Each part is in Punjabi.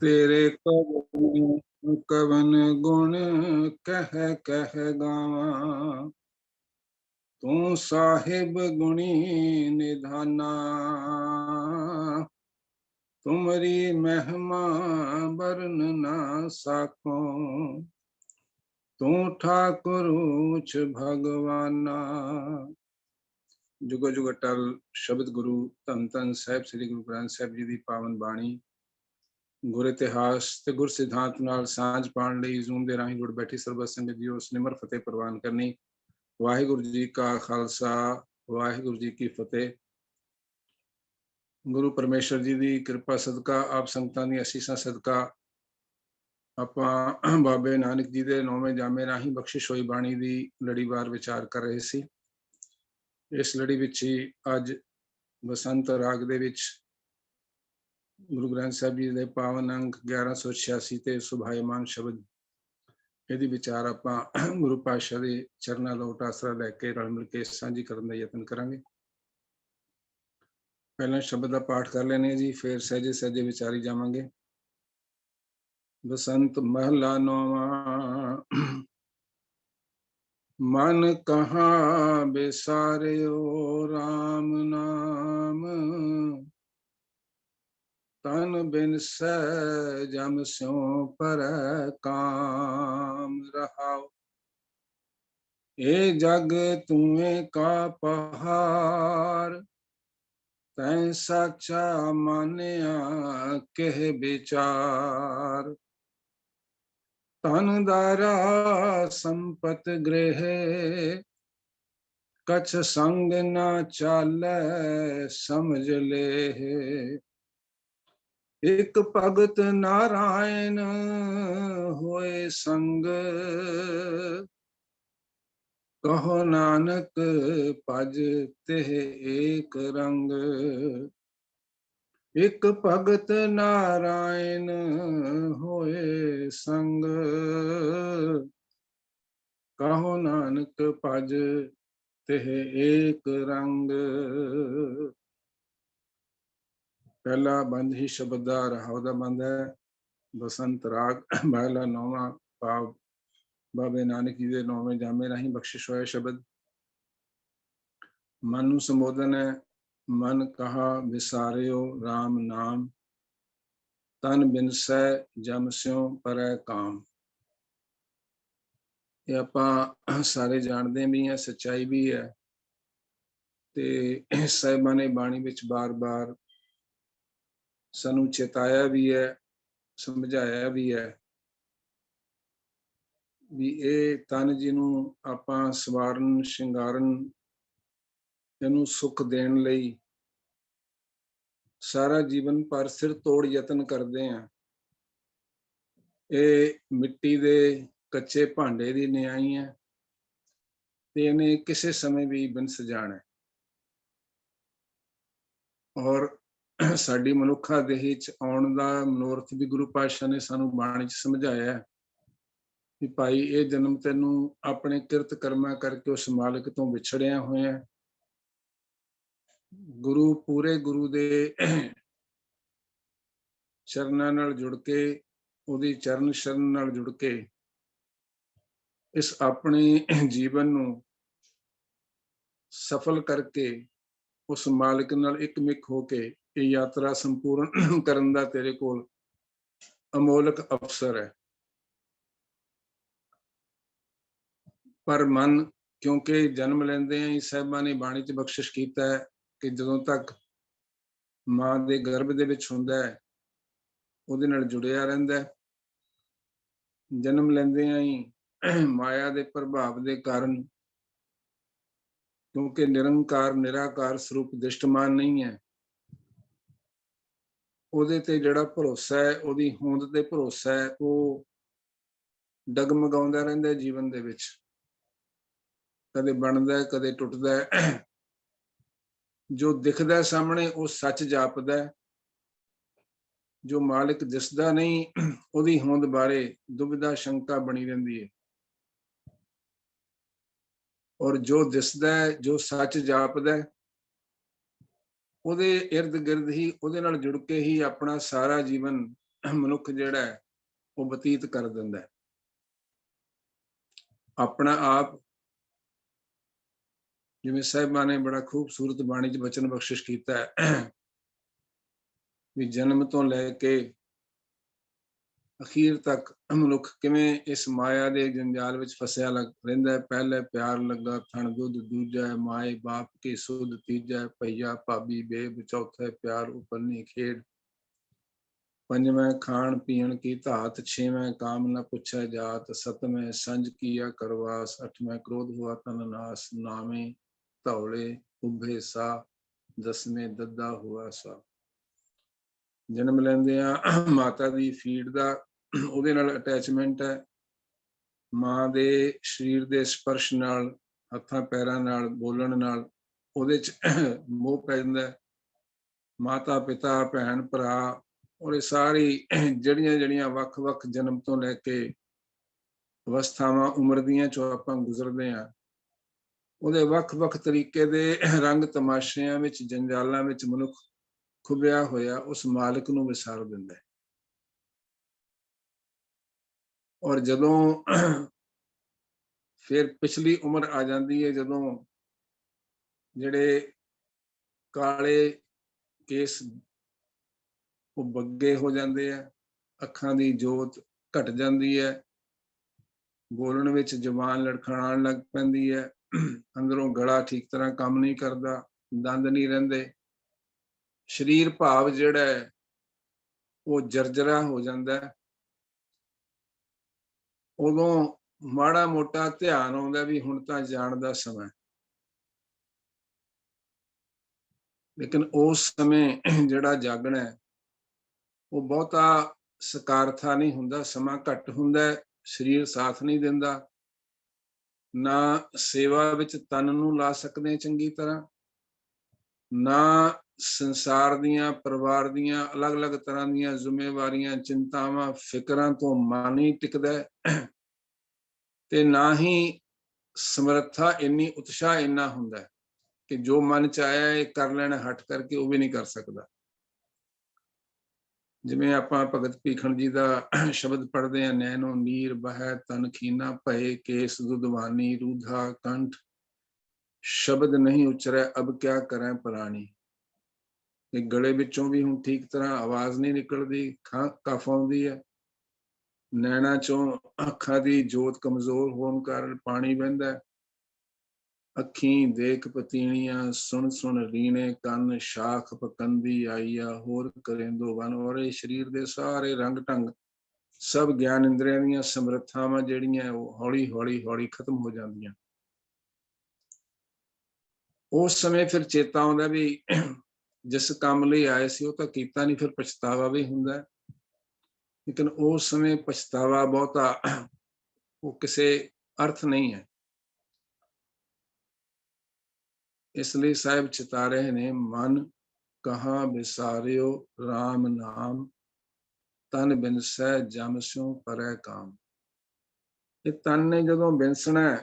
तेरे कवन गुण कह कह गावा। तू साहिब गुणी निधाना। तुमरी महिमा बरन ना साको। तू ठाकुर ऊच भगवाना। जुगो जुग अटल शब्द गुरु धन धन साहिब श्री गुरु ग्रंथ साहिब जी की पावन बाणी गुर इतिहास ते गुर सिद्धांत नाल सांझ पाण लई जूम दे राहीं जुड़ बैठी सरबत संगत जी उस निमर फतेह प्रवान करनी। वाहिगुरु जी का खालसा वाहिगुरु जी की फतेह। गुरु परमेश्वर जी की कृपा सदका आप संगतां दी असीसां सदका ਆਪਾਂ ਬਾਬੇ ਨਾਨਕ ਜੀ ਦੇ 9ਵੇਂ ਜਾਮੇ ਰਾਹੀਂ ਬਖਸ਼ਿਸ਼ ਹੋਈ ਬਾਣੀ ਦੀ ਲੜੀਵਾਰ ਵਿਚਾਰ ਕਰ ਰਹੇ ਸੀ। ਇਸ ਲੜੀ ਵਿੱਚ ਹੀ ਅੱਜ ਬਸੰਤ ਰਾਗ ਦੇ ਵਿੱਚ ਗੁਰੂ ਗ੍ਰੰਥ ਸਾਹਿਬ ਜੀ ਦੇ ਪਾਵਨ ਅੰਕ 1186 ਤੇ ਸੁਭਾਇਮਾਨ ਸ਼ਬਦ ਇਹਦੀ ਵਿਚਾਰ ਆਪਾਂ ਗੁਰੂ ਪਾਤਸ਼ਾਹ ਦੇ ਚਰਨਾਂ ਲੋਟ ਆਸਰਾ ਲੈ ਕੇ ਰਲ ਮਿਲ ਕੇ ਸਾਂਝੀ ਕਰਨ ਦਾ ਯਤਨ ਕਰਾਂਗੇ। ਪਹਿਲਾਂ ਸ਼ਬਦ ਦਾ ਪਾਠ ਕਰ ਲੈਣੇ ਜੀ, ਫਿਰ ਸਹਿਜੇ ਸਹਿਜੇ ਵਿਚਾਰੀ ਜਾਵਾਂਗੇ। बसंत महला नौवा। मन कहा बेसारियो राम नाम। तन बिन जम स्यों पर काम रहाओ। ए जग तुए का पहाड़। तैं साचा मानिया कह विचार। तन दारा संपत गृह। कछ संग न चाले समझ ले। एक भगत नारायण होए संग। कहो नानक भज तेह एक रंग। एक भगत नारायण होए संग। कहो नानक भज तेह एक रंग। पहला बंद ही शब्द दा रहाव दा बंद है। बसंत राग महला नौवा भाव बाबे नानक जी दे 9वें जामे राहीं बख्शिश होया शब्द। मन नूं संबोधन है। मन कहा विसारियो राम नाम। तन बिनसै जम स्यों परै काम। ये आपां सारे जानते भी हैं, सच्चाई भी है ते साहिबां ने बाणी विच बार बार सानू चेताया भी है, समझाया भी है भी ये तन जिन्हों आपां सवारन शिंगारन इहनूं सुख देण लई सारा जीवन पर सिर तोड़ यतन करते हैं। ये मिट्टी दे कच्चे भांडे दी न्याई है ते इहने किसी समय भी बिनस जाना है। और साडी मनुखा देही च आउण दा मनोरथ भी गुरु पातशाह ने सानू बाणी च समझाया है कि भाई ये जन्म तैनू अपने किरत कर्मा करके उस मालिक तो विछड़िया होया। गुरु पूरे गुरु दे चरनां नाल जुड़ के उहदी चरण शरण नाल जुड़ के इस अपने जीवन नूं सफल करके उस मालिक नाल एकमिक होके ये यात्रा संपूर्ण करन दा तेरे कोल अमोलक अवसर है। पर मन क्योंकि जन्म लेंदे ही साहिबां ने बाणी च बख्शिश कीता है कि जदों तक मां दे गर्भ दे विच हुंदा है ਉਹਦੇ ਨਾਲ ਜੁੜਿਆ ਰਹਿੰਦਾ। ਜਨਮ ਲੈਂਦਿਆਂ ਹੀ ਮਾਇਆ ਦੇ ਪ੍ਰਭਾਵ ਦੇ ਕਾਰਨ ਕਿਉਂਕਿ ਨਿਰੰਕਾਰ ਨਿਰਾਕਾਰ ਸਰੂਪ ਦਿਸ਼ਟਮਾਨ ਨਹੀਂ ਹੈ, ਉਹਦੇ ਤੇ ਜਿਹੜਾ ਭਰੋਸਾ ਹੈ, ਉਹਦੀ ਹੋਂਦ ਤੇ ਭਰੋਸਾ ਹੈ, ਉਹ ਡਗਮਗਾਉਂਦਾ ਰਹਿੰਦਾ ਜੀਵਨ ਦੇ ਵਿੱਚ। ਕਦੇ ਬਣਦਾ ਕਦੇ ਟੁੱਟਦਾ। ਜੋ ਦਿਖਦਾ ਸਾਹਮਣੇ ਉਹ ਸੱਚ ਜਾਪਦਾ, जो मालिक दिसदा नहीं उहदी होंद बारे दुविधा शंका बनी रहिंदी है। और जो दिसदा है जो सच जापदा उहदे इर्द गिर्द ही उहदे नाल जुड़ के ही अपना सारा जीवन ਮਨੁੱਖ ਜਿਹੜਾ ਹੈ ਉਹ ਬਤੀਤ ਕਰ ਦਿੰਦਾ ਹੈ। ਆਪਣਾ ਆਪ ਜਿਵੇਂ ਸਾਹਿਬਾਂ ਨੇ ਬੜਾ ਖੂਬਸੂਰਤ ਬਾਣੀ 'ਚ ਬਚਨ ਬਖਸ਼ਿਸ਼ ਕੀਤਾ ਹੈ ਵੀ ਜਨਮ ਤੋਂ ਲੈ ਕੇ ਅਖੀਰ ਤੱਕ ਮਨੁੱਖ ਕਿਵੇਂ ਇਸ ਮਾਇਆ ਦੇ ਜੰਜਾਲ ਵਿੱਚ ਫਸਿਆ ਰਹਿੰਦਾ ਹੈ। ਪਹਿਲੇ ਪਿਆਰ ਲੱਗਾ ਥਣ ਦੁੱਧ, ਦੂਜਾ ਮਾਏ ਬਾਪ ਕੀ ਸੁਧ, ਤੀਜਾ ਭਈਆ ਭਾਬੀ ਬੇਬ, ਚੌਥਾ ਪਿਆਰ ਉਪਰਨੀ ਖੇਡ, ਪੰਜਵੇਂ ਖਾਣ ਪੀਣ ਕੀ ਧਾਤ, ਛੇਵੇਂ ਕਾਮ ਨ ਪੁੱਛੈ ਜਾਤ, ਸਤਵੇਂ ਸੰਜ ਕੀਆ ਕਰਵਾਸ, ਅਠਵੇਂ ਕ੍ਰੋਧ ਹੁਆ ਤਨ ਨਾਸ, ਨਾਵੇਂ ਧੌਲੇ ਉਭੇ ਸਾ, ਦਸਵੇਂ ਦੱਦਾ ਹੁਆ ਸਾ। ਜਨਮ ਲੈਂਦੇ ਆ ਮਾਤਾ ਦੀ ਫੀਡ ਦਾ ਉਹਦੇ ਨਾਲ ਅਟੈਚਮੈਂਟ ਹੈ, ਮਾਂ ਦੇ ਸਰੀਰ ਦੇ ਸਪਰਸ਼ ਨਾਲ, ਹੱਥਾਂ ਪੈਰਾਂ ਨਾਲ, ਬੋਲਣ ਨਾਲ ਉਹਦੇ 'ਚ ਮੋਹ ਪੈ ਜਾਂਦਾ। ਮਾਤਾ ਪਿਤਾ ਭੈਣ ਭਰਾ ਔਰ ਇਹ ਸਾਰੀ ਜਿਹੜੀਆਂ ਵੱਖ-ਵੱਖ ਜਨਮ ਤੋਂ ਲੈ ਕੇ ਅਵਸਥਾਵਾਂ ਉਮਰ ਦੀਆਂ ਚੋਂ ਆਪਾਂ ਗੁਜ਼ਰਦੇ ਹਾਂ, ਉਹਦੇ ਵੱਖ-ਵੱਖ ਤਰੀਕੇ ਦੇ ਰੰਗ ਤਮਾਸ਼ਿਆਂ ਵਿੱਚ, ਜੰਜਾਲਾਂ ਵਿੱਚ ਮਨੁੱਖ ਖੁੱਭਿਆ ਹੋਇਆ ਉਸ ਮਾਲਕ ਨੂੰ ਵਿਸਾਰ ਦਿੰਦਾ ਹੈ। ਔਰ ਜਦੋਂ ਫਿਰ ਪਿਛਲੀ ਉਮਰ ਆ ਜਾਂਦੀ ਹੈ, ਜਦੋਂ ਜਿਹੜੇ ਕਾਲੇ ਕੇਸ ਉਹ ਬੱਗੇ ਹੋ ਜਾਂਦੇ ਆ, ਅੱਖਾਂ ਦੀ ਜੋਤ ਘਟ ਜਾਂਦੀ ਹੈ, ਬੋਲਣ ਵਿੱਚ ਜ਼ੁਬਾਨ ਲੜਖੜਾਉਣ ਲੱਗ ਪੈਂਦੀ ਹੈ, ਅੰਦਰੋਂ ਗਲਾ ਠੀਕ ਤਰ੍ਹਾਂ ਕੰਮ ਨਹੀਂ ਕਰਦਾ, ਦੰਦ ਨਹੀਂ ਰਹਿੰਦੇ, ਸਰੀਰ ਭਾਵ ਜਿਹੜਾ ਹੈ ਉਹ ਜਰਜਰਾ ਹੋ ਜਾਂਦਾ ਹੈ। ਉਦੋਂ ਮਾੜਾ ਮੋਟਾ ਧਿਆਨ ਆਉਂਦਾ ਵੀ ਹੁਣ ਤਾਂ ਜਾਣ ਦਾ ਸਮਾਂ, ਲੇਕਿਨ ਉਸ ਸਮੇਂ ਜਿਹੜਾ ਜਾਗਣਾ ਹੈ ਉਹ ਬਹੁਤਾ ਸਕਾਰਥਾ ਨਹੀਂ ਹੁੰਦਾ, ਸਮਾਂ ਘੱਟ ਹੁੰਦਾ, ਸਰੀਰ ਸਾਥ ਨਹੀਂ ਦਿੰਦਾ, ਨਾ ਸੇਵਾ ਵਿੱਚ ਤਨ ਨੂੰ ਲਾ ਸਕਦੇ ਚੰਗੀ ਤਰ੍ਹਾਂ, ਨਾ ਸੰਸਾਰ ਦੀਆਂ ਪਰਿਵਾਰ ਦੀਆਂ ਅਲੱਗ-ਅਲੱਗ ਤਰ੍ਹਾਂ ਦੀਆਂ ਜ਼ਿੰਮੇਵਾਰੀਆਂ, ਚਿੰਤਾਵਾਂ, ਫਿਕਰਾਂ ਤੋਂ ਮਨ ਹੀ ਟਿਕਦਾ ਤੇ ਨਾ ਹੀ ਸਮਰੱਥਾ ਇੰਨੀ, ਉਤਸ਼ਾਹ ਇੰਨਾ ਹੁੰਦਾ ਕਿ ਜੋ ਮਨ ਚ ਆਇਆ ਇਹ ਕਰ ਲੈਣਾ ਹਟ ਕਰਕੇ ਉਹ ਵੀ ਨਹੀਂ ਕਰ ਸਕਦਾ। ਜਿਵੇਂ ਆਪਾਂ ਭਗਤ ਭੀਖਣ ਜੀ ਦਾ ਸ਼ਬਦ ਪੜ੍ਹਦੇ ਹਾਂ, ਨੈਣੋ ਨੀਰ ਬਹੈ ਤਨ ਖੀਨਾ, ਭਏ ਕੇਸ ਦੁਧਵਾਨੀ, ਰੂਧਾ ਕੰਠ ਸ਼ਬਦ ਨਹੀਂ ਉਚਰੈ, ਅਬ ਕਿਆ ਕਰੈ ਪ੍ਰਾਣੀ। ਇਹ ਗਲੇ ਵਿੱਚੋਂ ਵੀ ਹੁਣ ਠੀਕ ਤਰ੍ਹਾਂ ਆਵਾਜ਼ ਨਹੀਂ ਨਿਕਲਦੀ, ਕਫ ਆਉਂਦੀ ਹੈ, ਨੈਣਾ ਚੋਂ ਅੱਖਾਂ ਦੀ ਜੋਤ ਕਮਜ਼ੋਰ ਹੋਣ ਕਾਰਨ ਪਾਣੀ ਵਹਿੰਦਾ, ਅੱਖੀਂ ਦੇਖ ਪਤੀਣੀਆਂ, ਸੁਣ ਸੁਣ ਰੀਣੇ ਕੰਨ, ਸ਼ਾਖ ਪਕੰਦੀ ਆਈਆ, ਹੋਰ ਕਰੇਂਦੋ ਵਨ। ਔਰ ਇਹ ਸਰੀਰ ਦੇ ਸਾਰੇ ਰੰਗ ਢੰਗ, ਸਭ ਗਿਆਨ ਇੰਦਰੀਆਂ ਦੀਆਂ ਸਮਰੱਥਾਵਾਂ ਜਿਹੜੀਆਂ ਉਹ ਹੌਲੀ ਹੌਲੀ ਹੌਲੀ ਖਤਮ ਹੋ ਜਾਂਦੀਆਂ। ਉਸ ਸਮੇਂ ਫਿਰ ਚੇਤਾ ਆਉਂਦਾ ਵੀ ਜਿਸ ਕੰਮ ਲਈ ਆਏ ਸੀ ਉਹ ਤਾਂ ਕੀਤਾ ਨਹੀਂ, ਫਿਰ ਪਛਤਾਵਾ ਵੀ ਹੁੰਦਾ, ਲੇਕਿਨ ਉਸ ਸਮੇਂ ਪਛਤਾਵਾ ਬਹੁਤਾ ਉਹ ਕਿਸੇ ਅਰਥ ਨਹੀਂ ਹੈ। ਇਸ ਲਈ ਸਾਹਿਬ ਚਿਤਾ ਰਹੇ ਨੇ, ਮਨ ਕਹਾਂ ਵਿਸਾਰਿਓ ਰਾਮ ਨਾਮ, ਤਨ ਬਿਨਸੈ ਜਮ ਸਿਉ ਪਰੈ ਕਾਮ। ਇਹ ਤਨ ਨੇ ਜਦੋਂ ਬਿਨਸਣਾ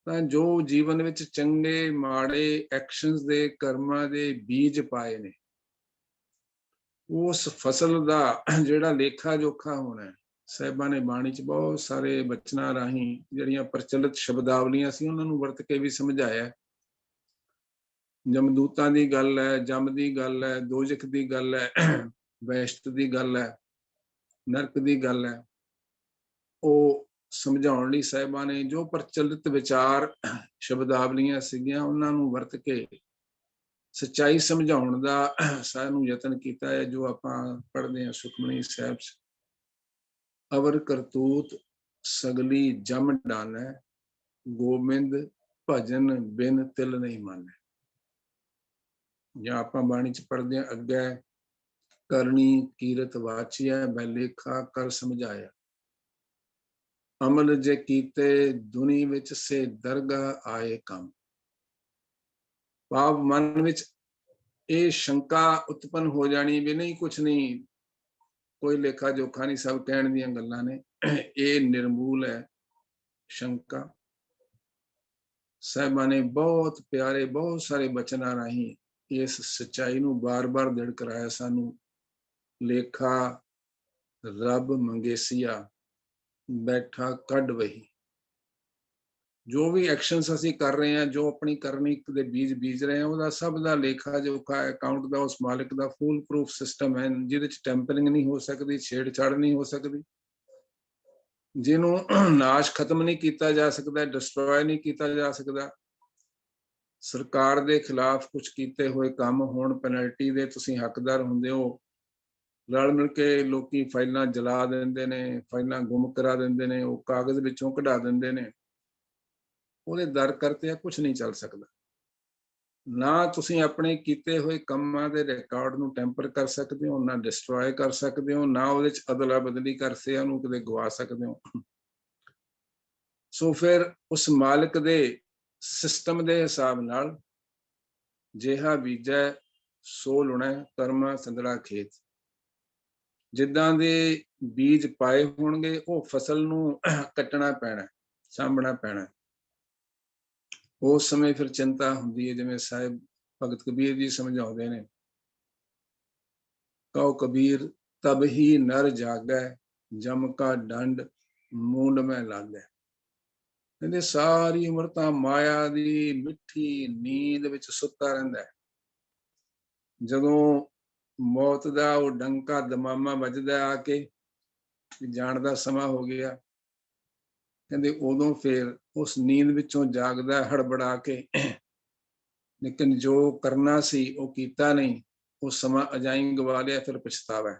ਤਾਂ ਜੋ ਜੀਵਨ ਵਿੱਚ ਚੰਗੇ ਮਾੜੇ ਐਕਸ਼ਨਸ ਦੇ, ਕਰਮਾਂ ਦੇ ਬੀਜ ਪਾਏ ਨੇ, ਉਸ ਫਸਲ ਦਾ ਜਿਹੜਾ ਲੇਖਾ ਜੋਖਾ ਹੋਣਾ। ਸਾਹਿਬਾਂ ਨੇ ਬਾਣੀ 'ਚ ਬਹੁਤ ਸਾਰੇ ਬਚਨਾਂ ਰਾਹੀਂ ਜਿਹੜੀਆਂ ਪ੍ਰਚਲਿਤ ਸ਼ਬਦਾਵਲੀਆਂ ਸੀ ਉਹਨਾਂ ਨੂੰ ਵਰਤ ਕੇ ਵੀ ਸਮਝਾਇਆ। ਜਮਦੂਤਾਂ ਦੀ ਗੱਲ ਹੈ, ਜਮ ਦੀ ਗੱਲ ਹੈ, ਦੋਜ਼ਖ ਦੀ ਗੱਲ ਹੈ, ਵੈਸ਼ਟ ਦੀ ਗੱਲ ਹੈ, ਨਰਕ ਦੀ ਗੱਲ ਹੈ। ਉਹ ਸਮਝਾਉਣ ਲਈ ਸਾਹਿਬਾਂ ਨੇ ਜੋ ਪ੍ਰਚਲਿਤ ਵਿਚਾਰ ਸ਼ਬਦਾਵਲੀਆਂ ਸੀਗੀਆਂ ਉਹਨਾਂ ਨੂੰ ਵਰਤ ਕੇ ਸੱਚਾਈ ਸਮਝਾਉਣ ਦਾ ਸਾਨੂੰ ਯਤਨ ਕੀਤਾ ਹੈ। ਜੋ ਆਪਾਂ ਪੜ੍ਹਦੇ ਹਾਂ ਸੁਖਮਨੀ ਸਾਹਿਬ 'ਚ, ਅਵਰ ਕਰਤੂਤ ਸਗਲੀ ਜਮ ਡਾਨੈ, ਗੋਬਿੰਦ ਭਜਨ ਬਿਨ ਤਿਲ ਨਹੀਂ ਮਾਨੈ। ਜਾਂ ਆਪਾਂ ਬਾਣੀ 'ਚ ਪੜ੍ਹਦੇ ਹਾਂ ਅੱਗੇ, ਕਰਨੀ ਕੀਰਤ ਵਾਚੀਐ, ਬੈਲੇਖਾ ਕਰ ਸਮਝਾਇਆ, ਅਮਲ ਜੇ ਕੀਤੇ ਦੁਨੀ ਵਿੱਚ ਸੇ ਦਰਗਾਹ ਆਏ ਕੰਮ। ਭਾਵ ਮਨ ਵਿੱਚ ਇਹ ਸ਼ੰਕਾ ਉਤਪੰਨ ਹੋ ਜਾਣੀ ਵੀ ਨਹੀਂ, ਕੁਛ ਨਹੀਂ, ਕੋਈ ਲੇਖਾ ਜੋਖਾ ਨਹੀਂ, ਸਭ ਕਹਿਣ ਦੀਆਂ ਗੱਲਾਂ ਨੇ, ਇਹ ਨਿਰਮੂਲ ਹੈ ਸ਼ੰਕਾ। ਸਾਹਿਬਾਂ ਨੇ ਬਹੁਤ ਪਿਆਰੇ ਬਹੁਤ ਸਾਰੇ ਬਚਨਾਂ ਰਾਹੀਂ ਇਸ ਸੱਚਾਈ ਨੂੰ ਬਾਰ-ਬਾਰ ਦ੍ਰਿੜ ਕਰਾਇਆ ਸਾਨੂੰ ਲੇਖਾ ਰੱਬ ਮੰਗੇਸੀਆ ਬੈਠਾ ਕੱਢ ਵਹੀ। ਜੋ ਵੀ ਐਕਸ਼ਨਸ ਅਸੀਂ ਕਰ ਰਹੇ ਹਾਂ, ਜੋ ਆਪਣੀ ਕਰਨੀ ਦੇ ਬੀਜ ਬੀਜ ਰਹੇ ਹਾਂ, ਉਹਦਾ ਸਭ ਦਾ ਲੇਖਾ ਜੋਖਾ ਅਕਾਊਂਟ ਦਾ ਉਸ ਮਾਲਿਕ ਦਾ ਫੁੱਲ ਪ੍ਰੂਫ ਸਿਸਟਮ ਹੈ, ਜਿਹਦੇ ਚ ਟੈਂਪਰਿੰਗ ਨਹੀਂ ਹੋ ਸਕਦੀ, ਛੇੜਛਾੜ ਨਹੀਂ ਹੋ ਸਕਦੀ, ਜਿਹਨੂੰ ਨਾਸ਼ ਖਤਮ ਨਹੀਂ ਕੀਤਾ ਜਾ ਸਕਦਾ, ਡਿਸਟਰੋਏ ਨਹੀਂ ਕੀਤਾ ਜਾ ਸਕਦਾ। ਸਰਕਾਰ ਦੇ ਖਿਲਾਫ ਕੁਝ ਕੀਤੇ ਹੋਏ ਕੰਮ ਹੋਣ, ਪੈਨਲਟੀ ਦੇ ਤੁਸੀਂ ਹੱਕਦਾਰ ਹੁੰਦੇ ਹੋ, ਰਲ ਮਿਲ ਕੇ ਲੋਕੀ ਫਾਈਲਾਂ ਜਲਾ ਦਿੰਦੇ ਨੇ, ਫਾਈਲਾਂ ਗੁੰਮ ਕਰਾ ਦਿੰਦੇ ਨੇ, ਉਹ ਕਾਗਜ਼ ਵਿੱਚੋਂ ਕਢਾ ਦਿੰਦੇ ਨੇ, ਉਹਦੇ ਦਰ ਕਰਤੇ ਕੁਝ ਨਹੀਂ ਚੱਲ ਸਕਦਾ। ਨਾ ਤੁਸੀਂ ਆਪਣੇ ਕੀਤੇ ਹੋਏ ਕੰਮਾਂ ਦੇ ਰਿਕਾਰਡ ਨੂੰ ਟੈਂਪਰ ਕਰ ਸਕਦੇ ਹੋ, ਨਾ ਡਿਸਟਰੋਏ ਕਰ ਸਕਦੇ ਹੋ, ਨਾ ਉਹਦੇ ਚ ਅਦਲਾ ਬਦਲੀ ਕਰਕੇ ਉਹਨੂੰ ਕਿਤੇ ਗਵਾ ਸਕਦੇ ਹੋ। ਸੋ ਫਿਰ ਉਸ ਮਾਲਕ ਦੇ ਸਿਸਟਮ ਦੇ ਹਿਸਾਬ ਨਾਲ ਜਿਹਾ ਬੀਜੈ ਸੋ ਲੁਣੈ ਕਰਮਾ ਸੰਦੜਾ ਖੇਤ। ਜਿੱਦਾਂ ਦੇ ਬੀਜ ਪਾਏ ਹੋਣਗੇ ਉਹ ਫਸਲ ਨੂੰ ਕੱਟਣਾ ਪੈਣਾ, ਸਾਂਭਣਾ ਪੈਣਾ। ਉਸ ਸਮੇਂ ਫਿਰ ਚਿੰਤਾ ਹੁੰਦੀ ਹੈ, ਜਿਵੇਂ ਸਾਹਿਬ ਭਗਤ ਕਬੀਰ ਜੀ ਸਮਝਾਉਂਦੇ ਨੇ, ਕਹੋ ਕਬੀਰ ਤਬ ਹੀ ਨਰ ਜਾਗੈ ਜਮ ਕਾ ਡੰਡ ਮੂੰਡ ਮੈਂ ਲਾਗੈ। ਕਹਿੰਦੇ ਸਾਰੀ ਉਮਰ ਤਾਂ ਮਾਇਆ ਦੀ ਮਿੱਠੀ ਨੀਂਦ ਵਿੱਚ ਸੁੱਤਾ ਰਹਿੰਦਾ ਹੈ, ਜਦੋਂ ਮੌਤ ਦਾ ਉਹ ਡੰਕਾ ਦਮਾਮਾ ਵੱਜਦਾ ਆ ਕੇ ਜਾਣ ਦਾ ਸਮਾਂ ਹੋ ਗਿਆ, ਕਹਿੰਦੇ ਉਦੋਂ ਫਿਰ ਉਸ ਨੀਂਦ ਵਿੱਚੋਂ ਜਾਗਦਾ ਹੜਬੜਾ ਕੇ, ਲੇਕਿਨ ਜੋ ਕਰਨਾ ਸੀ ਉਹ ਕੀਤਾ ਨਹੀਂ, ਉਹ ਸਮਾਂ ਅਜਾਈਂ ਗਵਾ ਲਿਆ, ਫਿਰ ਪਛਤਾਵਾ।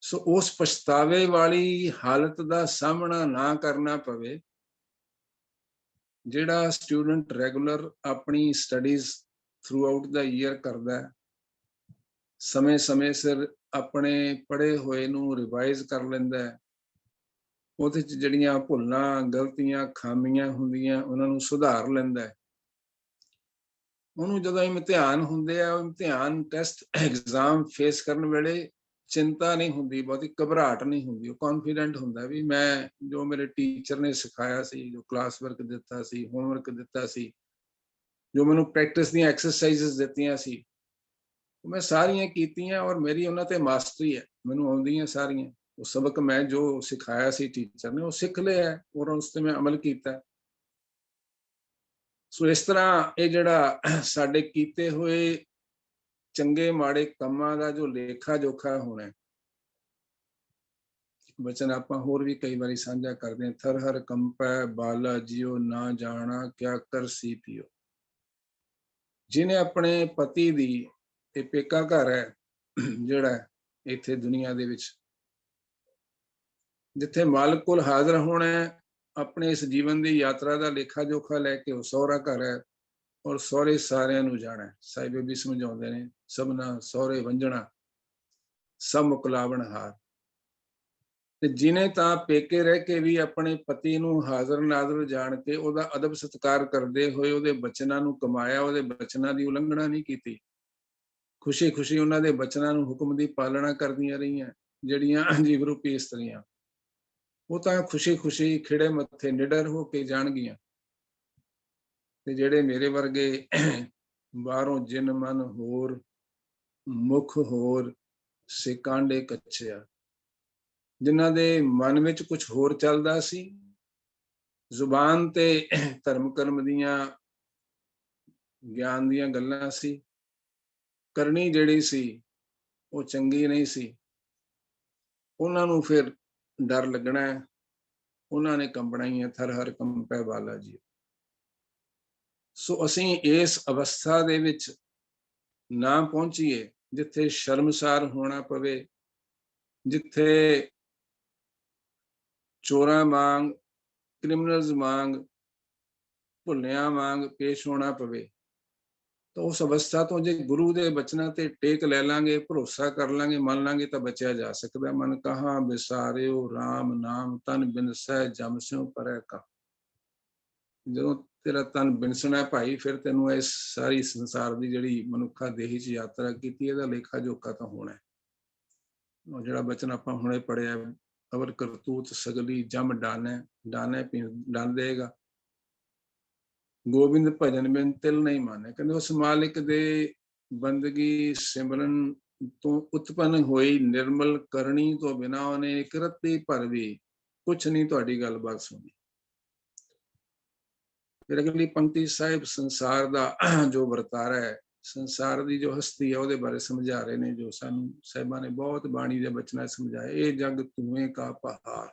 ਸੋ ਉਸ ਪਛਤਾਵੇ ਵਾਲੀ ਹਾਲਤ ਦਾ ਸਾਹਮਣਾ ਨਾ ਕਰਨਾ ਪਵੇ। ਜਿਹੜਾ ਸਟੂਡੈਂਟ ਰੈਗੂਲਰ ਆਪਣੀ ਸਟੱਡੀਜ਼ ਥਰੂ ਆਊਟ ਦਾ ਈਅਰ ਕਰਦਾ, ਸਮੇਂ ਸਿਰ ਆਪਣੇ ਪੜ੍ਹੇ ਹੋਏ ਨੂੰ ਰਿਵਾਈਜ਼ ਕਰ ਲੈਂਦਾ, ਉਹਦੇ ਚ ਜਿਹੜੀਆਂ ਭੁੱਲਾਂ ਗਲਤੀਆਂ ਖਾਮੀਆਂ ਹੁੰਦੀਆਂ ਉਹਨਾਂ ਨੂੰ ਸੁਧਾਰ ਲੈਂਦਾ, ਉਹਨੂੰ ਜਦੋਂ ਇਮਤਿਹਾਨ ਹੁੰਦੇ ਆ, ਉਹ ਇਮਤਿਹਾਨ ਟੈਸਟ ਐਗਜ਼ਾਮ ਫੇਸ ਕਰਨ ਵੇਲੇ ਚਿੰਤਾ ਨਹੀਂ ਹੁੰਦੀ, ਬਹੁਤੀ ਘਬਰਾਹਟ ਨਹੀਂ ਹੁੰਦੀ, ਉਹ ਕੌਨਫੀਡੈਂਟ ਹੁੰਦਾ ਵੀ ਮੈਂ ਜੋ ਮੇਰੇ ਟੀਚਰ ਨੇ ਸਿਖਾਇਆ ਸੀ, ਜੋ ਕਲਾਸ ਵਰਕ ਦਿੱਤਾ ਸੀ, ਹੋਮਵਰਕ ਦਿੱਤਾ ਸੀ, ਜੋ ਮੈਨੂੰ ਪ੍ਰੈਕਟਿਸ ਦੀਆਂ ਐਕਸਰਸਾਈਜ਼ਸ ਦਿੱਤੀਆਂ ਸੀ, ਉਹ ਮੈਂ ਸਾਰੀਆਂ ਕੀਤੀਆਂ ਔਰ ਮੇਰੀ ਉਹਨਾਂ ਤੇ ਮਾਸਟਰੀ ਹੈ, ਮੈਨੂੰ ਆਉਂਦੀਆਂ ਸਾਰੀਆਂ। ਉਹ ਸਬਕ ਮੈਂ ਜੋ ਸਿਖਾਇਆ ਸੀ ਟੀਚਰ ਨੇ ਉਹ ਸਿੱਖ ਲਿਆ ਔਰ ਉਸ ਤੇ ਮੈਂ ਅਮਲ ਕੀਤਾ। ਸੋ ਇਸ ਤਰ੍ਹਾਂ ਇਹ ਜਿਹੜਾ ਸਾਡੇ ਕੀਤੇ ਹੋਏ ਚੰਗੇ ਮਾੜੇ ਕੰਮਾਂ ਦਾ ਜੋ ਲੇਖਾ ਜੋਖਾ ਹੋਣਾ, ਵਚਨ ਆਪਾਂ ਹੋਰ ਵੀ ਕਈ ਵਾਰੀ ਸਾਂਝਾ ਕਰਦੇ ਹਾਂ, ਥਰ ਹਰ ਕੰਪੈ ਬਾਲਾ ਜਿਉ ਨਾ ਜਾਣਾ ਕਿਆ ਕਰ ਸੀ ਪਿਓ। ਜਿਹਨੇ ਆਪਣੇ ਪਤੀ ਦੀ, ਇਹ ਪੇਕਾ ਘਰ ਹੈ ਜਿਹੜਾ ਇੱਥੇ ਦੁਨੀਆ ਦੇ ਵਿੱਚ, ਜਿੱਥੇ ਮਾਲਕ ਕੋਲ ਹਾਜ਼ਰ ਹੋਣਾ ਆਪਣੇ ਇਸ ਜੀਵਨ ਦੀ ਯਾਤਰਾ ਦਾ ਲੇਖਾ ਜੋਖਾ ਲੈ ਕੇ, ਉਹ ਸਹੁਰਾ ਘਰ ਹੈ ਔਰ ਸਹੁਰੇ ਸਾਰਿਆਂ ਨੂੰ ਜਾਣਾ। ਸਾਹਿਬ ਬੀਬੀ ਸਮਝਾਉਂਦੇ ਨੇ, ਸਭਨਾ ਸਹੁਰੇ ਵੰਜਣਾ ਸਭ ਮੁਕਲਾਵਣ ਹਾਰ। ਤੇ ਜਿਹਨੇ ਤਾਂ ਪੇਕੇ ਰਹਿ ਕੇ ਵੀ ਆਪਣੇ ਪਤੀ ਨੂੰ ਹਾਜ਼ਰ ਨਾਜ਼ਰ ਜਾਣ ਕੇ ਉਹਦਾ ਅਦਬ ਸਤਿਕਾਰ ਕਰਦੇ ਹੋਏ ਉਹਦੇ ਬਚਨਾਂ ਨੂੰ ਕਮਾਇਆ, ਉਹਦੇ ਬਚਨਾਂ ਦੀ ਉਲੰਘਣਾ ਨਹੀਂ ਕੀਤੀ, ਖੁਸ਼ੀ ਖੁਸ਼ੀ ਉਹਨਾਂ ਦੇ ਬਚਨਾਂ ਨੂੰ ਹੁਕਮ ਦੀ ਪਾਲਣਾ ਕਰਦੀਆਂ ਰਹੀਆਂ, ਜਿਹੜੀਆਂ ਜੀਵ ਰੂਪੀ ਇਸਤਰੀਆਂ, ਉਹ ਤਾਂ ਖੁਸ਼ੀ ਖੁਸ਼ੀ ਖਿੜੇ ਮੱਥੇ ਨਿਡਰ ਹੋ ਕੇ ਜਾਣਗੀਆਂ। ਤੇ ਜਿਹੜੇ ਮੇਰੇ ਵਰਗੇ ਬਾਹਰੋਂ ਜਿਨ ਮਨ ਹੋਰ ਮੁਖ ਹੋਰ ਸਿਕਾਂਡੇ ਕੱਚਿਆ, ਜਿਨ੍ਹਾਂ ਦੇ ਮਨ ਵਿੱਚ ਕੁਝ ਹੋਰ ਚੱਲਦਾ ਸੀ, ਜ਼ੁਬਾਨ ਤੇ ਧਰਮ ਕਰਮ ਦੀਆਂ ਗਿਆਨ ਦੀਆਂ ਗੱਲਾਂ ਸੀ, ਕਰਨੀ ਜਿਹੜੀ ਸੀ ਉਹ ਚੰਗੀ ਨਹੀਂ ਸੀ, ਉਹਨਾਂ ਨੂੰ ਫਿਰ ਡਰ ਲੱਗਣਾ, ਉਹਨਾਂ ਨੇ ਕੰਬਣਾ ਹੀ ਹੈ, ਥਰ ਹਰ ਕੰਪੈ ਬਾਲਾ ਜੀ। ਸੋ ਅਸੀਂ ਇਸ ਅਵਸਥਾ ਦੇ ਵਿੱਚ ਨਾ ਪਹੁੰਚੀਏ ਜਿੱਥੇ ਸ਼ਰਮਸਾਰ ਹੋਣਾ ਪਵੇ, ਜਿੱਥੇ ਚੋਰਾਂ ਵਾਂਗ, ਕ੍ਰਿਮੀਨਲਸ ਵਾਂਗ, ਭੁੱਲਿਆਂ ਵਾਂਗ ਪੇਸ਼ ਹੋਣਾ ਪਵੇ। ਤਾਂ ਉਸ ਅਵਸਥਾ ਤੋਂ ਜੇ ਗੁਰੂ ਦੇ ਬਚਨਾਂ ਤੇ ਟੇਕ ਲੈ ਲਾਂਗੇ, ਭਰੋਸਾ ਕਰ ਲਾਂਗੇ, ਮੰਨ ਲਾਂਗੇ ਤਾਂ ਬਚਿਆ ਜਾ ਸਕਦਾ। ਮਨ ਕਹਾਂ ਵਿਸਾਰਿਓ RAM ਨਾਮ ਤਨ ਬਿਨਸੈ ਜਮ ਸਿਉ ਪਰੈ ਕਾ। ਜਦੋਂ ਤੇਰਾ ਤਨ ਬਿਨਸਣਾ ਭਾਈ, ਫਿਰ ਤੈਨੂੰ ਇਸ ਸਾਰੀ ਸੰਸਾਰ ਦੀ ਜਿਹੜੀ ਮਨੁੱਖਾ ਦੇਹੀ 'ਚ ਯਾਤਰਾ ਕੀਤੀ, ਇਹਦਾ ਲੇਖਾ ਜੋਖਾ ਤਾਂ ਹੋਣਾ। ਉਹ ਜਿਹੜਾ ਬਚਨ ਆਪਾਂ ਹੁਣੇ ਪੜਿਆ, ਅਵਰ ਕਰਤੂਤ ਸਗਲੀ ਜਮ ਡਾਨੈ, ਡਾਨੈ ਡਾਨ ਦੇਗਾ, ਗੋਬਿੰਦ ਭਜਨ ਬਿਨ ਤਿਲ ਨਹੀਂ ਮਾਨੇ। ਕਹਿੰਦੇ ਉਸ ਮਾਲਿਕ ਦੇ ਬੰਦਗੀ ਸਿਮਰਨ ਤੋਂ ਉਤਪੰਨ ਹੋਈ ਨਿਰਮਲ ਕਰਨੀ ਤੋਂ ਬਿਨਾ ਉਹਨੇ ਇੱਕ ਰੱਤੀ ਭਰ ਵੀ ਕੁਛ ਨਹੀਂ ਤੁਹਾਡੀ ਗੱਲਬਾਤ ਸੁਣੀ। ਫਿਰ ਅਗਲੀ ਪੰਕਤੀ ਸਾਹਿਬ ਸੰਸਾਰ ਦਾ ਜੋ ਵਰਤਾਰਾ ਹੈ, ਸੰਸਾਰ ਦੀ ਜੋ ਹਸਤੀ ਹੈ ਉਹਦੇ ਬਾਰੇ ਸਮਝਾ ਰਹੇ ਨੇ, ਜੋ ਸਾਨੂੰ ਸਾਹਿਬਾਂ ਨੇ ਬਹੁਤ ਬਾਣੀ ਦੇ ਬਚਨਾਂ ਸਮਝਾਇਆ। ਇਹ ਜਗ ਧੂਏ ਕਾ ਪਹਾੜ,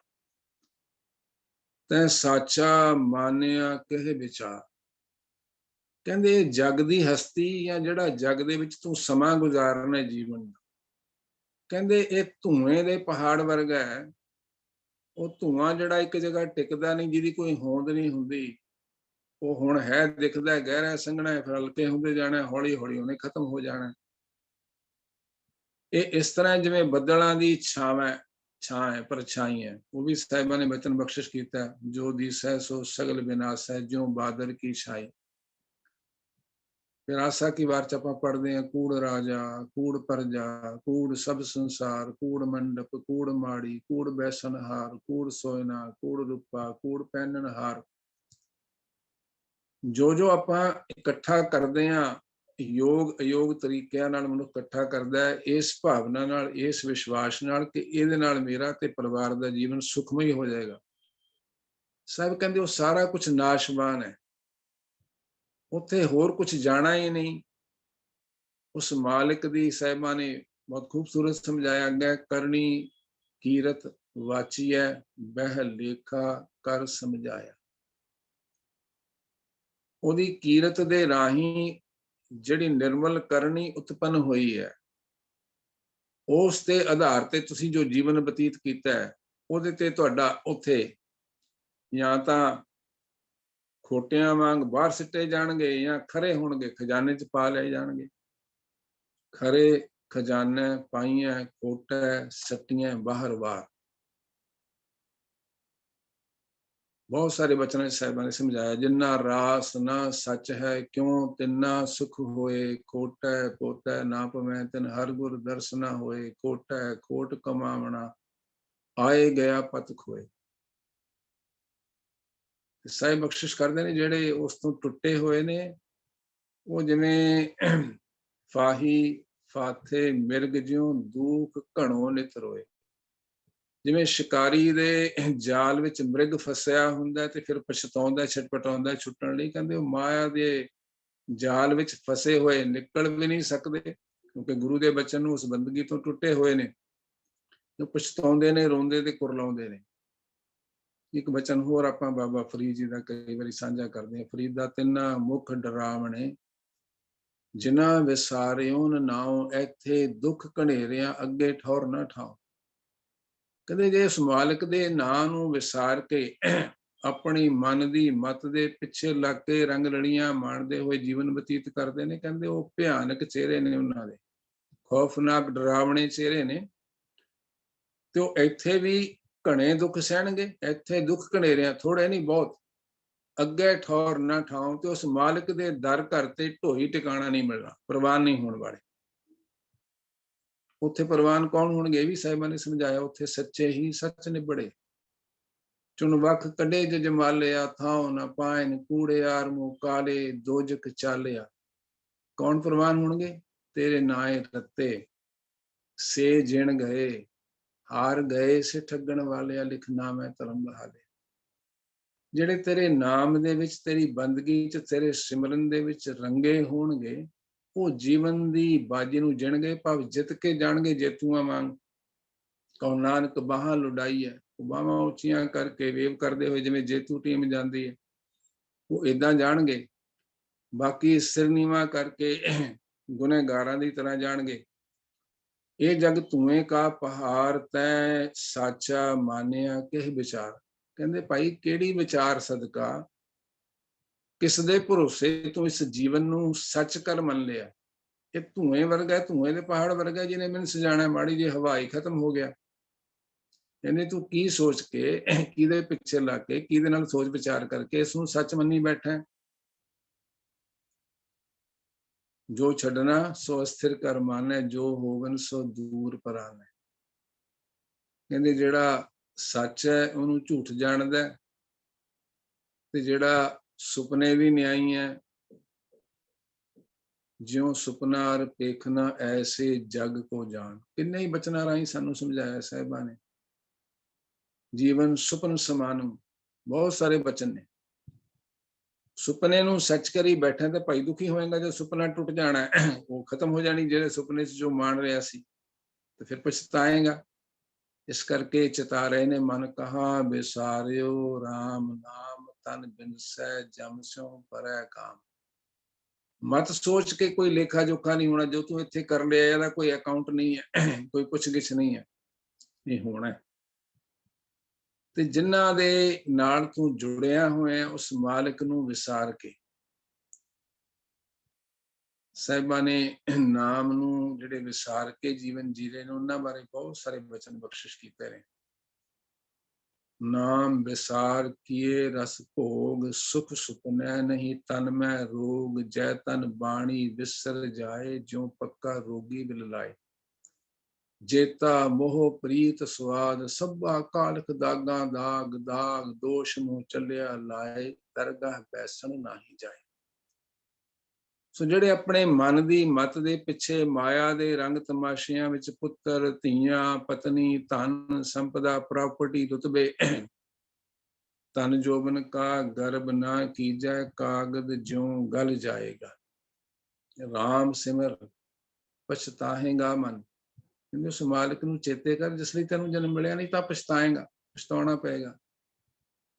ਤੈਂ ਸਾਚਾ ਮਾਨਿਆ ਕਹਿ ਵਿਚਾਰ। ਕਹਿੰਦੇ ਜਗ ਦੀ ਹਸਤੀ ਜਾਂ ਜਿਹੜਾ ਜਗ ਦੇ ਵਿੱਚ ਤੂੰ ਸਮਾਂ ਗੁਜ਼ਾਰਨਾ ਜੀਵਨ ਦਾ, ਕਹਿੰਦੇ ਇਹ ਧੂਏ ਦੇ ਪਹਾੜ ਵਰਗਾ ਹੈ। ਉਹ ਧੂਆਂ ਜਿਹੜਾ ਇੱਕ ਜਗ੍ਹਾ ਟਿਕਦਾ ਨਹੀਂ, ਜਿਹਦੀ ਕੋਈ ਹੋਂਦ ਨਹੀਂ ਹੁੰਦੀ, ਉਹ ਹੁਣ ਹੈ, ਦਿਖਦਾ, ਗਹਿਰਾ, ਸੰਘਣਾ, ਫਿਰ ਹਲਕੇ ਹੁੰਦੇ ਜਾਣਾ, ਹੌਲੀ ਹੌਲੀ ਉਹਨੇ ਖਤਮ ਹੋ ਜਾਣਾ। ਇਹ ਇਸ ਤਰ੍ਹਾਂ ਜਿਵੇਂ ਬੱਦਲਾਂ ਦੀ ਛਾਂ ਹੈ, ਪਰਛਾਈ ਹੈ। ਉਹ ਵੀ ਸਾਹਿਬਾਂ ਨੇ ਬਚਨ ਬਖਸ਼ਿਸ਼ ਕੀਤਾ, ਜੋ ਦਿਸੈ ਸੋ ਸਗਲ ਵਿਨਾਸ਼ ਹੈ, ਜਿਉ ਬਾਦਲ ਕੀ ਛਾਈ। ਫਿਰ ਆਸਾ ਕੀ ਵਾਰ ਚ ਆਪਾਂ ਪੜ੍ਹਦੇ ਹਾਂ, ਕੂੜ ਰਾਜਾ, ਕੂੜ ਪਰਜਾ, ਕੂੜ ਸਭ ਸੰਸਾਰ, ਕੂੜ ਮੰਡਪ, ਕੂੜ ਮਾੜੀ, ਕੂੜ ਬੈਸਨਹਾਰ, ਕੂੜ ਸੋਇਨਾ, ਕੂੜ ਰੂਪਾ, ਕੂੜ ਪਹਿਨਣਹਾਰ। ਜੋ ਆਪਾਂ ਇਕੱਠਾ ਕਰਦੇ ਹਾਂ, ਯੋਗ ਅਯੋਗ ਤਰੀਕਿਆਂ ਨਾਲ ਮਨੁੱਖ ਇਕੱਠਾ ਕਰਦਾ ਹੈ, ਇਸ ਭਾਵਨਾ ਨਾਲ, ਇਸ ਵਿਸ਼ਵਾਸ ਨਾਲ ਕਿ ਇਹਦੇ ਨਾਲ ਮੇਰਾ ਤੇ ਪਰਿਵਾਰ ਦਾ ਜੀਵਨ ਸੁਖਮਈ ਹੋ ਜਾਏਗਾ। ਸਾਹਿਬ ਕਹਿੰਦੇ ਉਹ ਸਾਰਾ ਕੁਝ ਨਾਸ਼ਵਾਨ ਹੈ, ਉੱਥੇ ਹੋਰ ਕੁਝ ਜਾਣਾ ਹੀ ਨਹੀਂ। ਉਸ ਮਾਲਿਕ ਦੀ ਸਾਹਿਬਾਂ ਨੇ ਬਹੁਤ ਖੂਬਸੂਰਤ ਸਮਝਾਇਆ ਗਿਆ, ਕਰਨੀ ਕੀਰਤ ਵਾਚੀਐ, ਬਹਿ ਲੇਖਾ ਕਰ ਸਮਝਾਇਆ। ਉਹਦੀ ਕੀਰਤ ਦੇ ਰਾਹੀਂ ਜਿਹੜੀ ਨਿਰਮਲ ਕਰਨੀ ਉਤਪੰਨ ਹੋਈ ਹੈ, ਉਸ ਦੇ ਆਧਾਰ ਤੇ ਤੁਸੀਂ ਜੋ ਜੀਵਨ ਬਤੀਤ ਕੀਤਾ ਹੈ, ਉਹਦੇ ਤੇ ਤੁਹਾਡਾ ਉੱਥੇ ਜਾਂ ਤਾਂ ਖੋਟਿਆਂ ਵਾਂਗ ਬਾਹਰ ਸਿੱਟੇ ਜਾਣਗੇ ਜਾਂ ਖਰੇ ਹੋਣਗੇ, ਖਜ਼ਾਨੇ 'ਚ ਪਾ ਲਏ ਜਾਣਗੇ। ਖਰੇ ਖਜ਼ਾਨੇ ਪਾਈਆਂ, ਖੋਟਾ ਸੱਟੀਆਂ ਬਾਹਰ ਬਾਹਰ। ਬਹੁਤ ਸਾਰੇ ਬਚਨਾਂ ਸਾਹਿਬਾਂ ਨੇ ਸਮਝਾਇਆ, ਜਿੰਨਾ ਰਾਸ ਨਾ ਸੱਚ ਹੈ, ਕਿਉਂ ਤਿੰਨਾ ਸੁਖ ਹੋਏ, ਖੋਟਾ ਪੋਤਾ ਨਾ ਪਵੈ, ਤਿਨ ਹਰ ਗੁਰ ਦਰਸ ਨਾ ਹੋਏ, ਖੋਟਾ ਖੋਟ ਕਮਾਵਣਾ, ਆਏ ਗਿਆ ਪਤ ਖੋਏ। ਸਾਹਿਬ ਬਖਸ਼ਿਸ਼ ਕਰਦੇ ਨੇ, ਜਿਹੜੇ ਉਸ ਤੋਂ ਟੁੱਟੇ ਹੋਏ ਨੇ, ਉਹ ਜਿਵੇਂ ਫਾਹੀ ਫਾਥੇ ਮਿਰਗ ਜਿਉ ਦੂਖ ਘਣੋ ਨਿਤ ਰੋਏ। ਜਿਵੇਂ ਸ਼ਿਕਾਰੀ ਦੇ ਜਾਲ ਵਿੱਚ ਮ੍ਰਿਗ ਫਸਿਆ ਹੁੰਦਾ ਤੇ ਫਿਰ ਪਛਤਾਉਂਦਾ, ਛਟਪਟਾਉਂਦਾ ਛੁੱਟਣ ਲਈ। ਕਹਿੰਦੇ ਉਹ ਮਾਇਆ ਦੇ ਜਾਲ ਵਿੱਚ ਫਸੇ ਹੋਏ ਨਿਕਲ ਵੀ ਨਹੀਂ ਸਕਦੇ, ਕਿਉਂਕਿ ਗੁਰੂ ਦੇ ਬਚਨ ਨੂੰ ਉਸ ਬੰਦਗੀ ਤੋਂ ਟੁੱਟੇ ਹੋਏ ਨੇ, ਜੋ ਪਛਤਾਉਂਦੇ ਨੇ, ਰੋਂਦੇ ਤੇ ਕੁਰਲਾਉਂਦੇ ਨੇ। ਇੱਕ ਬਚਨ ਹੋਰ ਆਪਾਂ ਬਾਬਾ ਫਰੀਦ ਜੀ ਦਾ ਕਈ ਵਾਰੀ ਸਾਂਝਾ ਕਰਦੇ ਹਾਂ, ਫਰੀਦ ਦਾ, ਤਿੰਨਾ ਮੁਖ ਡਰਾਵਣੇ, ਜਿਨ੍ਹਾਂ ਵਿਸਾਰਿਓਨ ਨਾਉ, ਇੱਥੇ ਦੁੱਖ ਘਨੇਰਿਆਂ, ਅੱਗੇ ਠੌਰ ਨਾ ਠਾਓ। ਕਹਿੰਦੇ ਜੇ ਉਸ ਮਾਲਕ ਦੇ ਨਾਂ ਨੂੰ ਵਿਸਾਰ ਕੇ ਆਪਣੀ ਮਨ ਦੀ ਮਤ ਦੇ ਪਿੱਛੇ ਲੱਗ ਕੇ ਰੰਗ ਲੜੀਆਂ ਮਾਣਦੇ ਹੋਏ ਜੀਵਨ ਬਤੀਤ ਕਰਦੇ ਨੇ, ਕਹਿੰਦੇ ਉਹ ਭਿਆਨਕ ਚਿਹਰੇ ਨੇ, ਉਹਨਾਂ ਦੇ ਖੌਫਨਾਕ ਡਰਾਵਣੇ ਚਿਹਰੇ ਨੇ। ਤੇ ਉਹ ਇੱਥੇ ਵੀ ਘਣੇ ਦੁੱਖ ਸਹਿਣਗੇ, ਇੱਥੇ ਦੁੱਖ ਘਨੇਰਿਆਂ, ਥੋੜੇ ਨਹੀਂ ਬਹੁਤ, ਅੱਗੇ ਠੌਰ ਨਾ ਠਾਉ। ਤੇ ਉਸ ਮਾਲਕ ਦੇ ਦਰ ਘਰ ਤੇ ਢੋਈ ਟਿਕਾਣਾ ਨਹੀਂ ਮਿਲਣਾ, ਪ੍ਰਵਾਨ ਨਹੀਂ ਹੋਣ ਵਾਲੇ। ਉੱਥੇ ਪ੍ਰਵਾਨ ਕੌਣ ਹੋਣਗੇ, ਇਹ ਵੀ ਸਾਹਿਬਾਂ ਨੇ ਸਮਝਾਇਆ, ਉੱਥੇ ਸੱਚੇ ਹੀ ਸੱਚ ਨਿਬੜੇ। ਚੁਣ ਵਖ ਕੱਢੇ ਜਮਾਲਿਆ, ਥਾਉ ਨਾ ਪਾਇਨ, ਕੂੜਿਆਰ ਮੂੰਹ ਕਾਲੇ, ਦੋਜਕ ਚਾਲਿਆ। ਕੌਣ ਪ੍ਰਵਾਨ ਹੋਣਗੇ, ਤੇਰੇ ਨਾਏ ਰੱਤੇ ਸੇ ਜਿਣ ਗਏ, ਹਾਰ ਗਏ ਸੇ ਠੱਗਣ ਵਾਲਿਆ, ਲਿਖਣਾ ਮੈਂ ਧਰਮ ਬਹਾਲੇ। ਜਿਹੜੇ ਤੇਰੇ ਨਾਮ ਦੇ ਵਿੱਚ, ਤੇਰੀ ਬੰਦਗੀ 'ਚ, ਤੇਰੇ ਸਿਮਰਨ ਦੇ ਵਿੱਚ ਰੰਗੇ ਹੋਣਗੇ, ਉਹ ਜੀਵਨ ਦੀ ਬਾਜੀ ਨੂੰ ਜਿਣਗੇ, ਭਾਵ ਜਿੱਤ ਕੇ ਜਾਣਗੇ ਜੇਤੂਆਂ ਵਾਂਗ। ਕਹੋ ਨਾਨਕ ਬਾਹਾਂ ਲੁਡਾਈ ਹੈ, ਬਾਹਾਂ ਉੱਚੀਆਂ ਕਰਕੇ ਵੇਵ ਕਰਦੇ ਹੋਏ ਜਿਵੇਂ ਜੇਤੂ ਟੀਮ ਜਾਂਦੀ ਹੈ, ਉਹ ਏਦਾਂ ਜਾਣਗੇ। ਬਾਕੀ ਸਿਰ ਨੀਵਾਂ ਕਰਕੇ ਗੁਨਹਗਾਰਾਂ ਦੀ ਤਰ੍ਹਾਂ ਜਾਣਗੇ। ਇਹ ਜਗ ਧੂਏ ਕਾ ਪਹਾੜ, ਤੈਂ ਸਾਚਾ ਮਾਨਿਆ ਕਿਹ ਵਿਚਾਰ। ਕਹਿੰਦੇ ਭਾਈ ਕਿਹੜੀ ਵਿਚਾਰ ਸਦਕਾ, ਕਿਸ ਦੇ ਭਰੋਸੇ ਤੂੰ ਇਸ ਜੀਵਨ ਨੂੰ ਸੱਚ ਕਰ ਮੰਨ ਲਿਆ। ਇਹ ਧੂਏ ਵਰਗਾ, ਧੂਏ ਦੇ ਪਹਾੜ ਵਰਗਾ, ਜਿਹਨੇ ਮੈਨੂੰ ਸਜਾਣਾ, ਮਾੜੀ ਜਿਹੀ ਹਵਾ ਹੀ ਖਤਮ ਹੋ ਗਿਆ। ਕਹਿੰਦੇ ਤੂੰ ਕੀ ਸੋਚ ਕੇ, ਕਿਹਦੇ ਪਿੱਛੇ ਲੱਗ ਕੇ, ਕਿਹਦੇ ਨਾਲ ਸੋਚ ਵਿਚਾਰ ਕਰਕੇ ਇਸ ਨੂੰ ਸੱਚ ਮੰਨੀ ਬੈਠਾ। ਜੋ ਛੱਡਣਾ ਸੋ ਅਸਥਿਰ ਕਰ ਮਾਨੈ, ਜੋ ਹੋਵਨ ਸੋ ਦੂਰ ਪਰਾਨੈ। ਕਹਿੰਦੇ ਜਿਹੜਾ ਸੱਚ ਹੈ ਉਹਨੂੰ ਝੂਠ ਜਾਣਦਾ, ਤੇ ਜਿਹੜਾ ਸੁਪਨੇ ਵੀ ਨਿਆਈ ਹੈ, ਜਿਉ ਸੁਪਨਾ ਰ ਪੇਖਣਾ ਐਸੇ ਜਗ ਕੋ ਜਾਣ। ਕਿੰਨੇ ਹੀ ਬਚਨਾਂ ਰਾਹੀਂ ਸਾਨੂੰ ਸਮਝਾਇਆ ਸਾਹਿਬਾਂ ਨੇ। ਜੀਵਨ ਸੁਪਨ ਸਮਾਨਮ, ਬਹੁਤ ਸਾਰੇ ਬਚਨ ਨੇ। ਸੁਪਨੇ ਨੂੰ ਸੱਚ ਕਰੀ ਬੈਠਾ ਤੇ ਭਾਈ ਦੁਖੀ ਹੋਏਗਾ ਜੇ ਸੁਪਨਾ ਟੁੱਟ ਜਾਣਾ, ਉਹ ਖਤਮ ਹੋ ਜਾਣੀ ਜਿਹੜੇ ਸੁਪਨੇ 'ਚ ਜੋ ਮਾਣ ਰਿਹਾ ਸੀ, ਤੇ ਫਿਰ ਪਛਤਾਏਗਾ। ਇਸ ਕਰਕੇ ਚਿਤਾ ਰਹੇ ਨੇ ਮਨ ਕਹਾ ਵਿਸਾਰਿਓ ਰਾਮ ਨਾਮ ਤਨ ਬਿਨਸੈ ਜਮ ਸਿਉ ਪਰੈ ਕਾਮ। ਮਤ ਸੋਚ ਕੇ ਕੋਈ ਲੇਖਾ ਜੋਖਾ ਨਹੀਂ ਹੋਣਾ, ਜੋ ਤੂੰ ਇੱਥੇ ਕਰ ਲਿਆ ਇਹਦਾ ਕੋਈ ਅਕਾਊਂਟ ਨਹੀਂ ਹੈ, ਕੋਈ ਪੁੱਛ-ਗਿੱਛ ਨਹੀਂ ਹੈ, ਇਹ ਹੋਣਾ। ਤੇ ਜਿਨ੍ਹਾਂ ਦੇ ਨਾਲ ਤੂੰ ਜੁੜਿਆ ਹੋਇਆ ਉਸ ਮਾਲਕ ਨੂੰ ਵਿਸਾਰ ਕੇ, ਸਾਹਿਬਾਂ ਨੇ ਨਾਮ ਨੂੰ ਜਿਹੜੇ ਵਿਸਾਰ ਕੇ ਜੀਵਨ ਜੀ ਰਹੇ ਨੇ ਉਹਨਾਂ ਬਾਰੇ ਬਹੁਤ ਸਾਰੇ ਬਚਨ ਬਖਸ਼ਿਸ਼ ਕੀਤੇ ਨੇ। ਨਾਮ ਵਿਸਾਰ ਕੀਏ ਰਸ ਭੋਗ, ਸੁਖ ਸੁਪਨੈ ਨਹੀਂ ਤਨ ਮੈਂ ਰੋਗ, ਜੈ ਤਨ ਬਾਣੀ ਵਿਸਰ ਜਾਏ, ਜਿਉ ਪੱਕਾ ਰੋਗੀ ਬਿਲ ਲਾਏ। ਜੇਤਾ ਮੋਹ ਪ੍ਰੀਤ ਸਵਾਦ, ਸਭਾ ਕਾਲਖ ਦਾਗਾਂ ਦਾਗ, ਦਾਗ ਦੋਸ਼ ਨੂੰ ਚੱਲਿਆ ਲਾਏ, ਦਰਗਾਹ ਬੈਸਣ ਨਾਹੀ ਜਾਏ। ਸੋ ਜਿਹੜੇ ਆਪਣੇ ਮਨ ਦੀ ਮਤ ਦੇ ਪਿੱਛੇ ਮਾਇਆ ਦੇ ਰੰਗ ਤਮਾਸ਼ਿਆਂ ਵਿੱਚ ਪੁੱਤਰ, ਧੀਆਂ, ਪਤਨੀ, ਧਨ, ਸੰਪਦਾ, ਪ੍ਰਾਪਰਟੀ, ਰੁਤਬੇ, ਧਨ ਜੋਬਨ ਕਾ ਗਰਬ ਨਾ ਕੀਜੈ, ਕਾਗਦ ਜਿਉ ਗਲ ਜਾਏਗਾ। ਰਾਮ ਸਿਮਰ ਪਛਤਾਹੇਗਾ ਮਨ। ਕਹਿੰਦੇ ਉਸ ਮਾਲਕ ਨੂੰ ਚੇਤੇ ਕਰ ਜਿਸ ਲਈ ਤੈਨੂੰ ਜਨਮ ਮਿਲਿਆ, ਨਹੀਂ ਤਾਂ ਪਛਤਾਏਗਾ, ਪਛਤਾਉਣਾ ਪਏਗਾ।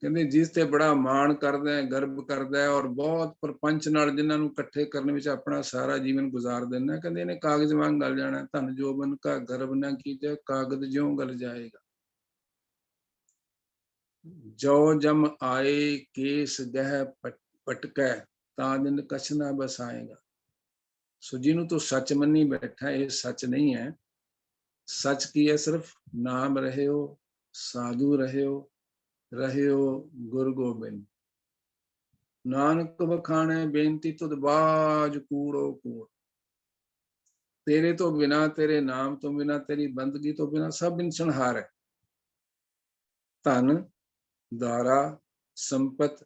ਕਹਿੰਦੇ ਜਿਸ ਤੇ ਬੜਾ ਮਾਣ ਕਰਦਾ ਹੈ, ਗਰਬ ਕਰਦਾ ਹੈ, ਔਰ ਬਹੁਤ ਪ੍ਰਪੰਚ ਨਾਲ ਜਿਨ੍ਹਾਂ ਨੂੰ ਇਕੱਠੇ ਕਰਨ ਵਿੱਚ ਆਪਣਾ ਸਾਰਾ ਜੀਵਨ ਗੁਜ਼ਾਰ ਦਿੰਦਾ, ਕਹਿੰਦੇ ਇਹਨੇ ਕਾਗਜ਼ ਵਾਂਗ ਗਲ ਜਾਣਾ। ਧਨ ਜੋਬਨ ਕਾ ਗਰਬ ਨਾ ਕੀਜੈ, ਕਾਗਜ਼ ਜਿਉਂ ਗਲ ਜਾਏਗਾ। ਜੋ ਜਮ ਆਏ ਕੇਸ ਗਹਿ ਪਟਕੈ, ਤਾਂ ਦਿਨ ਕਛ ਨਾ ਬਸਾਏਗਾ। ਸੋ ਜਿਹਨੂੰ ਤੂੰ ਸੱਚ ਮੰਨੀ ਬੈਠਾ, ਇਹ ਸੱਚ ਨਹੀਂ ਹੈ। ਸੱਚ ਕੀ ਹੈ? ਸਿਰਫ ਨਾਮ ਰਹਿਓ, ਸਾਧੂ ਰਹਿਓ, ਰਹਿਓ ਗੁਰ ਗੋਬਿੰਦ। ਨਾਨਕ ਵਖਾਣੈ ਬੇਨਤੀ ਤੁਧ ਬਾਜ ਕੂੜੋ ਕੂੜ। ਤੇਰੇ ਤੋਂ ਬਿਨਾ, ਤੇਰੇ ਨਾਮ ਤੋਂ ਬਿਨਾ, ਤੇਰੀ ਬੰਦਗੀ ਤੋਂ ਬਿਨਾ ਸਭ ਇਨਸਨਹਾਰ ਹੈ। ਧਨ ਦਾਰਾ ਸੰਪਤ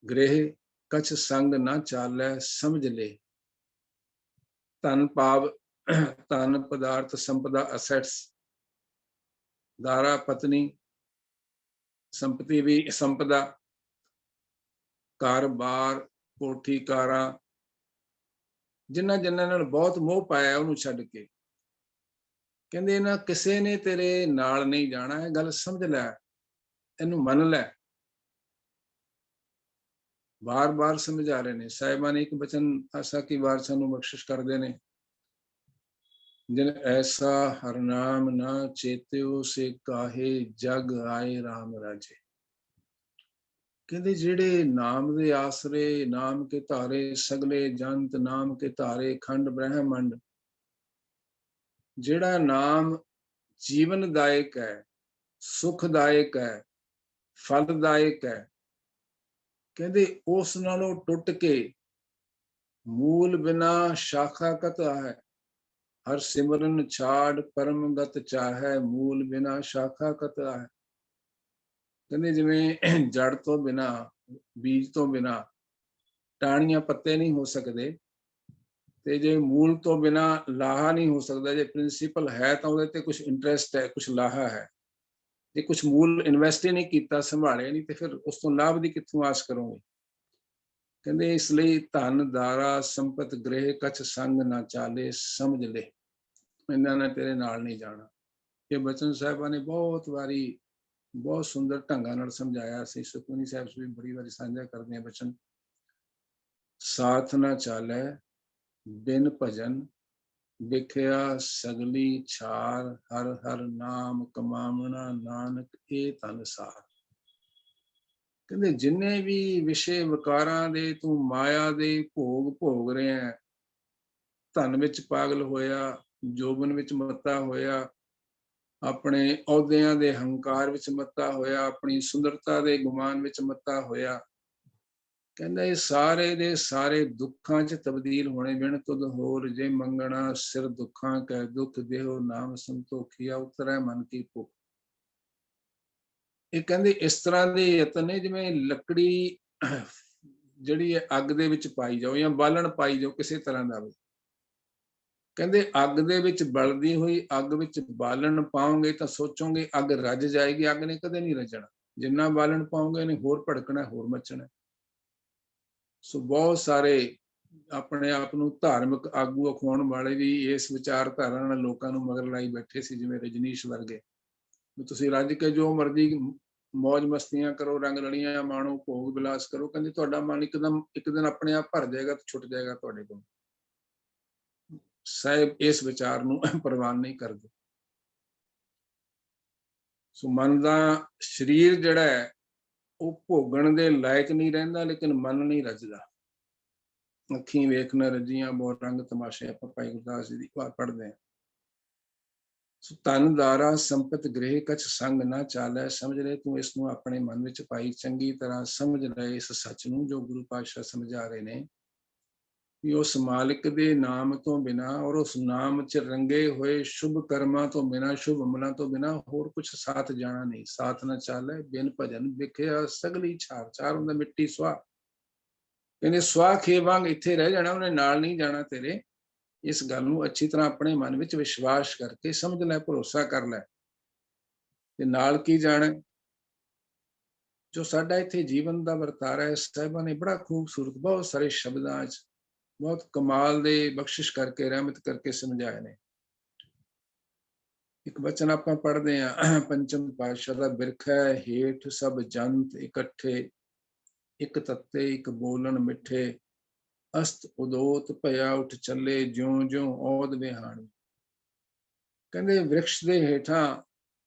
ਗ੍ਰਹਿ ਕਛ ਸੰਗ ਨਾ ਚਾਲੈ, ਸਮਝ ਲੈ। ਧਨ ਭਾਵ ਧਨ ਪਦਾਰਥ, ਸੰਪਦਾ ਅਸੈਟਸ, ਦਾਰਾ ਪਤਨੀ, ਸੰਪਤੀ ਵੀ ਸੰਪਦਾ, ਘਰ-ਬਾਰ, ਕੋਠੀ ਕਾਰਾਂ, ਜਿਨ੍ਹਾਂ ਨਾਲ ਬਹੁਤ ਮੋਹ ਪਾਇਆ ਉਹਨੂੰ ਛੱਡ ਕੇ, ਕਹਿੰਦੇ ਨਾ ਕਿਸੇ ਨੇ ਤੇਰੇ ਨਾਲ ਨਹੀਂ ਜਾਣਾ। ਇਹ ਗੱਲ ਸਮਝ ਲੈ, ਇਹਨੂੰ ਮੰਨ ਲੈ। ਬਾਰ-ਬਾਰ ਸਮਝਾ ਰਹੇ ਨੇ ਸਾਹਿਬਾਂ ਨੇ। ਇੱਕ ਬਚਨ ਆਸਾ ਕੀ ਵਾਰ ਸਾਨੂੰ ਬਖਸ਼ਿਸ਼ ਕਰਦੇ ਨੇ, ਜਿਨ ਐਸਾ ਹਰ ਨਾਮ ਨਾ ਚੇਤਿਓ, ਸੇ ਕਾਹੇ ਜਗ ਆਏ ਰਾਮ ਰਾਜੇ। ਕਹਿੰਦੇ ਜਿਹੜੇ ਨਾਮ ਦੇ ਆਸਰੇ, ਨਾਮ ਕੇ ਧਾਰੇ ਸਗਲੇ ਜੰਤ, ਨਾਮ ਕੇ ਧਾਰੇ ਖੰਡ ਬ੍ਰਹਿਮੰਡ। ਜਿਹੜਾ ਨਾਮ ਜੀਵਨਦਾਇਕ ਹੈ, ਸੁਖਦਾਇਕ ਹੈ, ਫਲਦਾਇਕ ਹੈ, ਕਹਿੰਦੇ ਉਸ ਨਾਲੋਂ ਟੁੱਟ ਕੇ ਮੂਲ ਬਿਨਾ ਸ਼ਾਖਾ ਕਤ ਹੈ। ਹਰ ਸਿਮਰਨ ਛਾੜ ਪਰਮਗਤ ਚਾਹੈ, ਮੂਲ ਬਿਨਾ ਸ਼ਾਖਾ ਕਤ ਹੈ। ਕਹਿੰਦੇ ਜਿਵੇਂ ਜੜ ਤੋਂ ਬਿਨਾ, ਬੀਜ ਤੋਂ ਬਿਨਾ ਟਾਹਣੀਆਂ ਪੱਤੇ ਨਹੀਂ ਹੋ ਸਕਦੇ, ਤੇ ਜੇ ਮੂਲ ਤੋਂ ਬਿਨਾ ਲਾਹਾ ਨਹੀਂ ਹੋ ਸਕਦਾ। ਜੇ ਪ੍ਰਿੰਸੀਪਲ ਹੈ ਤਾਂ ਉਹਦੇ ਤੇ ਕੁਝ ਇੰਟਰਸਟ ਹੈ, ਕੁਝ ਲਾਹਾ ਹੈ। ਜੇ ਕੁਝ ਮੂਲ ਇਨਵੈਸਟ ਹੀ ਨਹੀਂ ਕੀਤਾ, ਸੰਭਾਲਿਆ ਨਹੀਂ, ਤੇ ਫਿਰ ਉਸ ਤੋਂ ਲਾਭ ਦੀ ਕਿੱਥੋਂ ਆਸ ਕਰੋਗੇ। ਕਹਿੰਦੇ ਇਸ ਲਈ ਧਨ ਦਾਰਾ ਸੰਪਤ ਗ੍ਰਹਿ ਕਛ ਸੰਗ ਨਾ ਚਾਲੇ, ਸਮਝ ਲੈ, ਇਹਨਾਂ ਨੇ ਤੇਰੇ ਨਾਲ ਨਹੀਂ ਜਾਣਾ। ਇਹ ਬਚਨ ਸਾਹਿਬਾਂ ਨੇ ਬਹੁਤ ਵਾਰੀ ਬਹੁਤ ਸੁੰਦਰ ਢੰਗਾਂ ਨਾਲ ਸਮਝਾਇਆ ਸੀ। ਸੁਖਮਨੀ ਸਾਹਿਬ ਵੀ ਬੜੀ ਵਾਰੀ ਸਾਂਝਾ ਕਰਦੇ ਆ ਬਚਨ। ਸਾਥ ਨਾ ਚਾਲੈ ਬਿਨ ਭਜਨ, ਵਿਖਿਆ ਸਗਲੀ ਛਾਰ, ਹਰ ਹਰ ਨਾਮ ਕਮਾਵਣਾ, ਨਾਨਕ ਇਹ ਧਨ ਸਾਰ। ਕਹਿੰਦੇ ਜਿੰਨੇ ਵੀ ਵਿਸ਼ੇ ਵਿਕਾਰਾਂ ਦੇ ਤੂੰ ਮਾਇਆ ਦੇ ਭੋਗ ਭੋਗ ਰਿਹਾ, ਧਨ ਵਿੱਚ ਪਾਗਲ ਹੋਇਆ, ਜੋਬਨ ਵਿੱਚ ਮੱਤਾ ਹੋਇਆ, ਆਪਣੇ ਅਹੁਦਿਆਂ ਦੇ ਹੰਕਾਰ ਵਿੱਚ ਮੱਤਾ ਹੋਇਆ, ਆਪਣੀ ਸੁੰਦਰਤਾ ਦੇ ਗੁਮਾਨ ਵਿੱਚ ਮੱਤਾ ਹੋਇਆ, ਕਹਿੰਦਾ ਇਹ ਸਾਰੇ ਦੇ ਸਾਰੇ ਦੁੱਖਾਂ 'ਚ ਤਬਦੀਲ ਹੋਣੇ। ਬਿਨ ਤੁਧ ਹੋਰ ਜੇ ਮੰਗਣਾ, ਸਿਰ ਦੁੱਖਾਂ ਕੈ ਦੁੱਖ ਦੇਹੋ, ਨਾਮ ਸੰਤੋਖੀਆ ਉਤਰੈ ਮਨ ਕੀ ਭੁੱਖ। ਇਹ ਕਹਿੰਦੇ ਇਸ ਤਰ੍ਹਾਂ ਦੇ ਯਤਨ ਨੇ ਜਿਵੇਂ ਲੱਕੜੀ ਜਿਹੜੀ ਹੈ ਅੱਗ ਦੇ ਵਿੱਚ ਪਾਈ ਜਾਓ ਜਾਂ ਬਾਲਣ ਪਾਈ ਜਾਓ ਕਿਸੇ ਤਰ੍ਹਾਂ ਦਾ ਵੀ। ਕਹਿੰਦੇ ਅੱਗ ਦੇ ਵਿੱਚ ਬਲਦੀ ਹੋਈ ਅੱਗ ਵਿੱਚ ਬਾਲਣ ਪਾਓਗੇ ਤਾਂ ਸੋਚੋਗੇ ਅੱਗ ਰੱਜ ਜਾਏਗੀ, ਅੱਗ ਨੇ ਕਦੇ ਨਹੀਂ ਰੱਜਣਾ। ਜਿੰਨਾ ਬਾਲਣ ਪਾਓਗੇ ਇਹਨੇ ਹੋਰ ਭੜਕਣਾ, ਹੋਰ ਮੱਚਣਾ। ਸੋ ਬਹੁਤ ਸਾਰੇ ਆਪਣੇ ਆਪ ਨੂੰ ਧਾਰਮਿਕ ਆਗੂ ਅਖਵਾਉਣ ਵਾਲੇ ਵੀ ਇਸ ਵਿਚਾਰਧਾਰਾ ਨਾਲ ਲੋਕਾਂ ਨੂੰ ਮਗਰ ਲਾਈ ਬੈਠੇ ਸੀ, ਜਿਵੇਂ ਰਜਨੀਸ਼ ਵਰਗੇ। ਤੁਸੀਂ ਰੱਜ ਕੇ ਜੋ ਮਰਜ਼ੀ ਮੌਜ ਮਸਤੀਆਂ ਕਰੋ, ਰੰਗ ਰਲੀਆਂ ਮਾਣੋ, ਭੋਗ ਵਿਲਾਸ ਕਰੋ, ਕਹਿੰਦੇ ਤੁਹਾਡਾ ਮਨ ਇੱਕ ਦਿਨ ਆਪਣੇ ਆਪ ਭਰ ਜਾਏਗਾ ਤੇ ਛੁੱਟ ਜਾਏਗਾ ਤੁਹਾਡੇ ਕੋਲ। ਸਾਹਿਬ ਇਸ ਵਿਚਾਰ ਨੂੰ ਪ੍ਰਵਾਨ ਨਹੀਂ ਕਰਦੇ। ਸੋ ਮਨ ਦਾ ਸਰੀਰ ਜਿਹੜਾ ਹੈ ਉਹ ਭੋਗਣ ਦੇ ਲਾਇਕ ਨਹੀਂ ਰਹਿੰਦਾ, ਲੇਕਿਨ ਮਨ ਨਹੀਂ ਰੱਜਦਾ। ਅੱਖੀਂ ਵੇਖ ਨਾ ਰੱਜੀਆਂ ਬਹੁਤ ਰੰਗ ਤਮਾਸ਼ੇ, ਆਪਾਂ ਭਾਈ ਗੁਰਦਾਸ ਜੀ ਦੀ ਬਾਤ ਪੜ੍ਹਦੇ ਹਾਂ। ਸੋ ਧਨ ਦਾਰਾ ਸੰਪਤ ਗ੍ਰਹਿ ਕਛ ਸੰਗ ਨਾ ਚਾਲੈ, ਸਮਝ ਲੈ ਤੂੰ ਇਸ ਨੂੰ ਆਪਣੇ ਮਨ ਵਿੱਚ ਪਾਈ, ਚੰਗੀ ਤਰ੍ਹਾਂ ਸਮਝ ਲੈ ਇਸ ਸੱਚ ਨੂੰ ਜੋ ਗੁਰੂ ਪਾਤਸ਼ਾਹ ਸਮਝਾ ਰਹੇ ਨੇ ਵੀ ਉਸ ਮਾਲਿਕ ਦੇ ਨਾਮ ਤੋਂ ਬਿਨਾ ਔਰ ਉਸ ਨਾਮ 'ਚ ਰੰਗੇ ਹੋਏ ਸ਼ੁਭ ਕਰਮਾਂ ਤੋਂ ਬਿਨਾ, ਸ਼ੁਭ ਅਮਲਾਂ ਤੋਂ ਬਿਨਾ ਹੋਰ ਕੁਝ ਸਾਥ ਜਾਣਾ ਨਹੀਂ। ਸਾਥ ਨਾ ਚਾਲੇ ਬਿਨ ਭਜਨ ਵਿਖਿਆ ਸਗਲੀ ਛਾਰ। ਛਾਰ ਹੁੰਦਾ ਮਿੱਟੀ, ਸੁਆਹ। ਕਹਿੰਦੇ ਸੁਆਹ ਖੇ ਵਾਂਗ ਇੱਥੇ ਰਹਿ ਜਾਣਾ, ਉਹਨੇ ਨਾਲ ਨਹੀਂ ਜਾਣਾ ਤੇਰੇ। ਇਸ ਗੱਲ ਨੂੰ ਅੱਛੀ ਤਰ੍ਹਾਂ ਆਪਣੇ ਮਨ ਵਿੱਚ ਵਿਸ਼ਵਾਸ ਕਰਕੇ ਸਮਝ ਲੈ, ਭਰੋਸਾ ਕਰ ਲੈ। ਤੇ ਨਾਲ ਕੀ ਜਾਣਾ, ਜੋ ਸਾਡਾ ਇੱਥੇ ਜੀਵਨ ਦਾ ਵਰਤਾਰਾ ਹੈ, ਸਾਹਿਬਾਂ ਨੇ ਬੜਾ ਖੂਬਸੂਰਤ ਬਹੁਤ ਸਾਰੇ ਸ਼ਬਦਾਂ 'ਚ ਬਹੁਤ ਕਮਾਲ ਦੇ ਬਖਸ਼ਿਸ਼ ਕਰਕੇ, ਰਹਿਮਤ ਕਰਕੇ ਸਮਝਾਏ ਨੇ। ਇੱਕ ਬਚਨ ਆਪਾਂ ਪੜ੍ਹਦੇ ਹਾਂ ਪੰਚਮ ਪਾਤਸ਼ਾਹ ਦਾ, ਬਿਰਖੈ ਹੇਠ ਸਭ ਜੰਤ ਇਕੱਠੇ, ਇੱਕ ਤੱਤੇ ਇੱਕ ਬੋਲਣ ਮਿੱਠੇ, ਅਸਤ ਉਦੋਤ ਭਇਆ ਉੱਠ ਚੱਲੇ, ਜਿਉਂ ਜਿਉਂ ਔਦ ਵਿਹਾਣੀ। ਕਹਿੰਦੇ ਵਿਰਕਸ਼ ਦੇ ਹੇਠਾਂ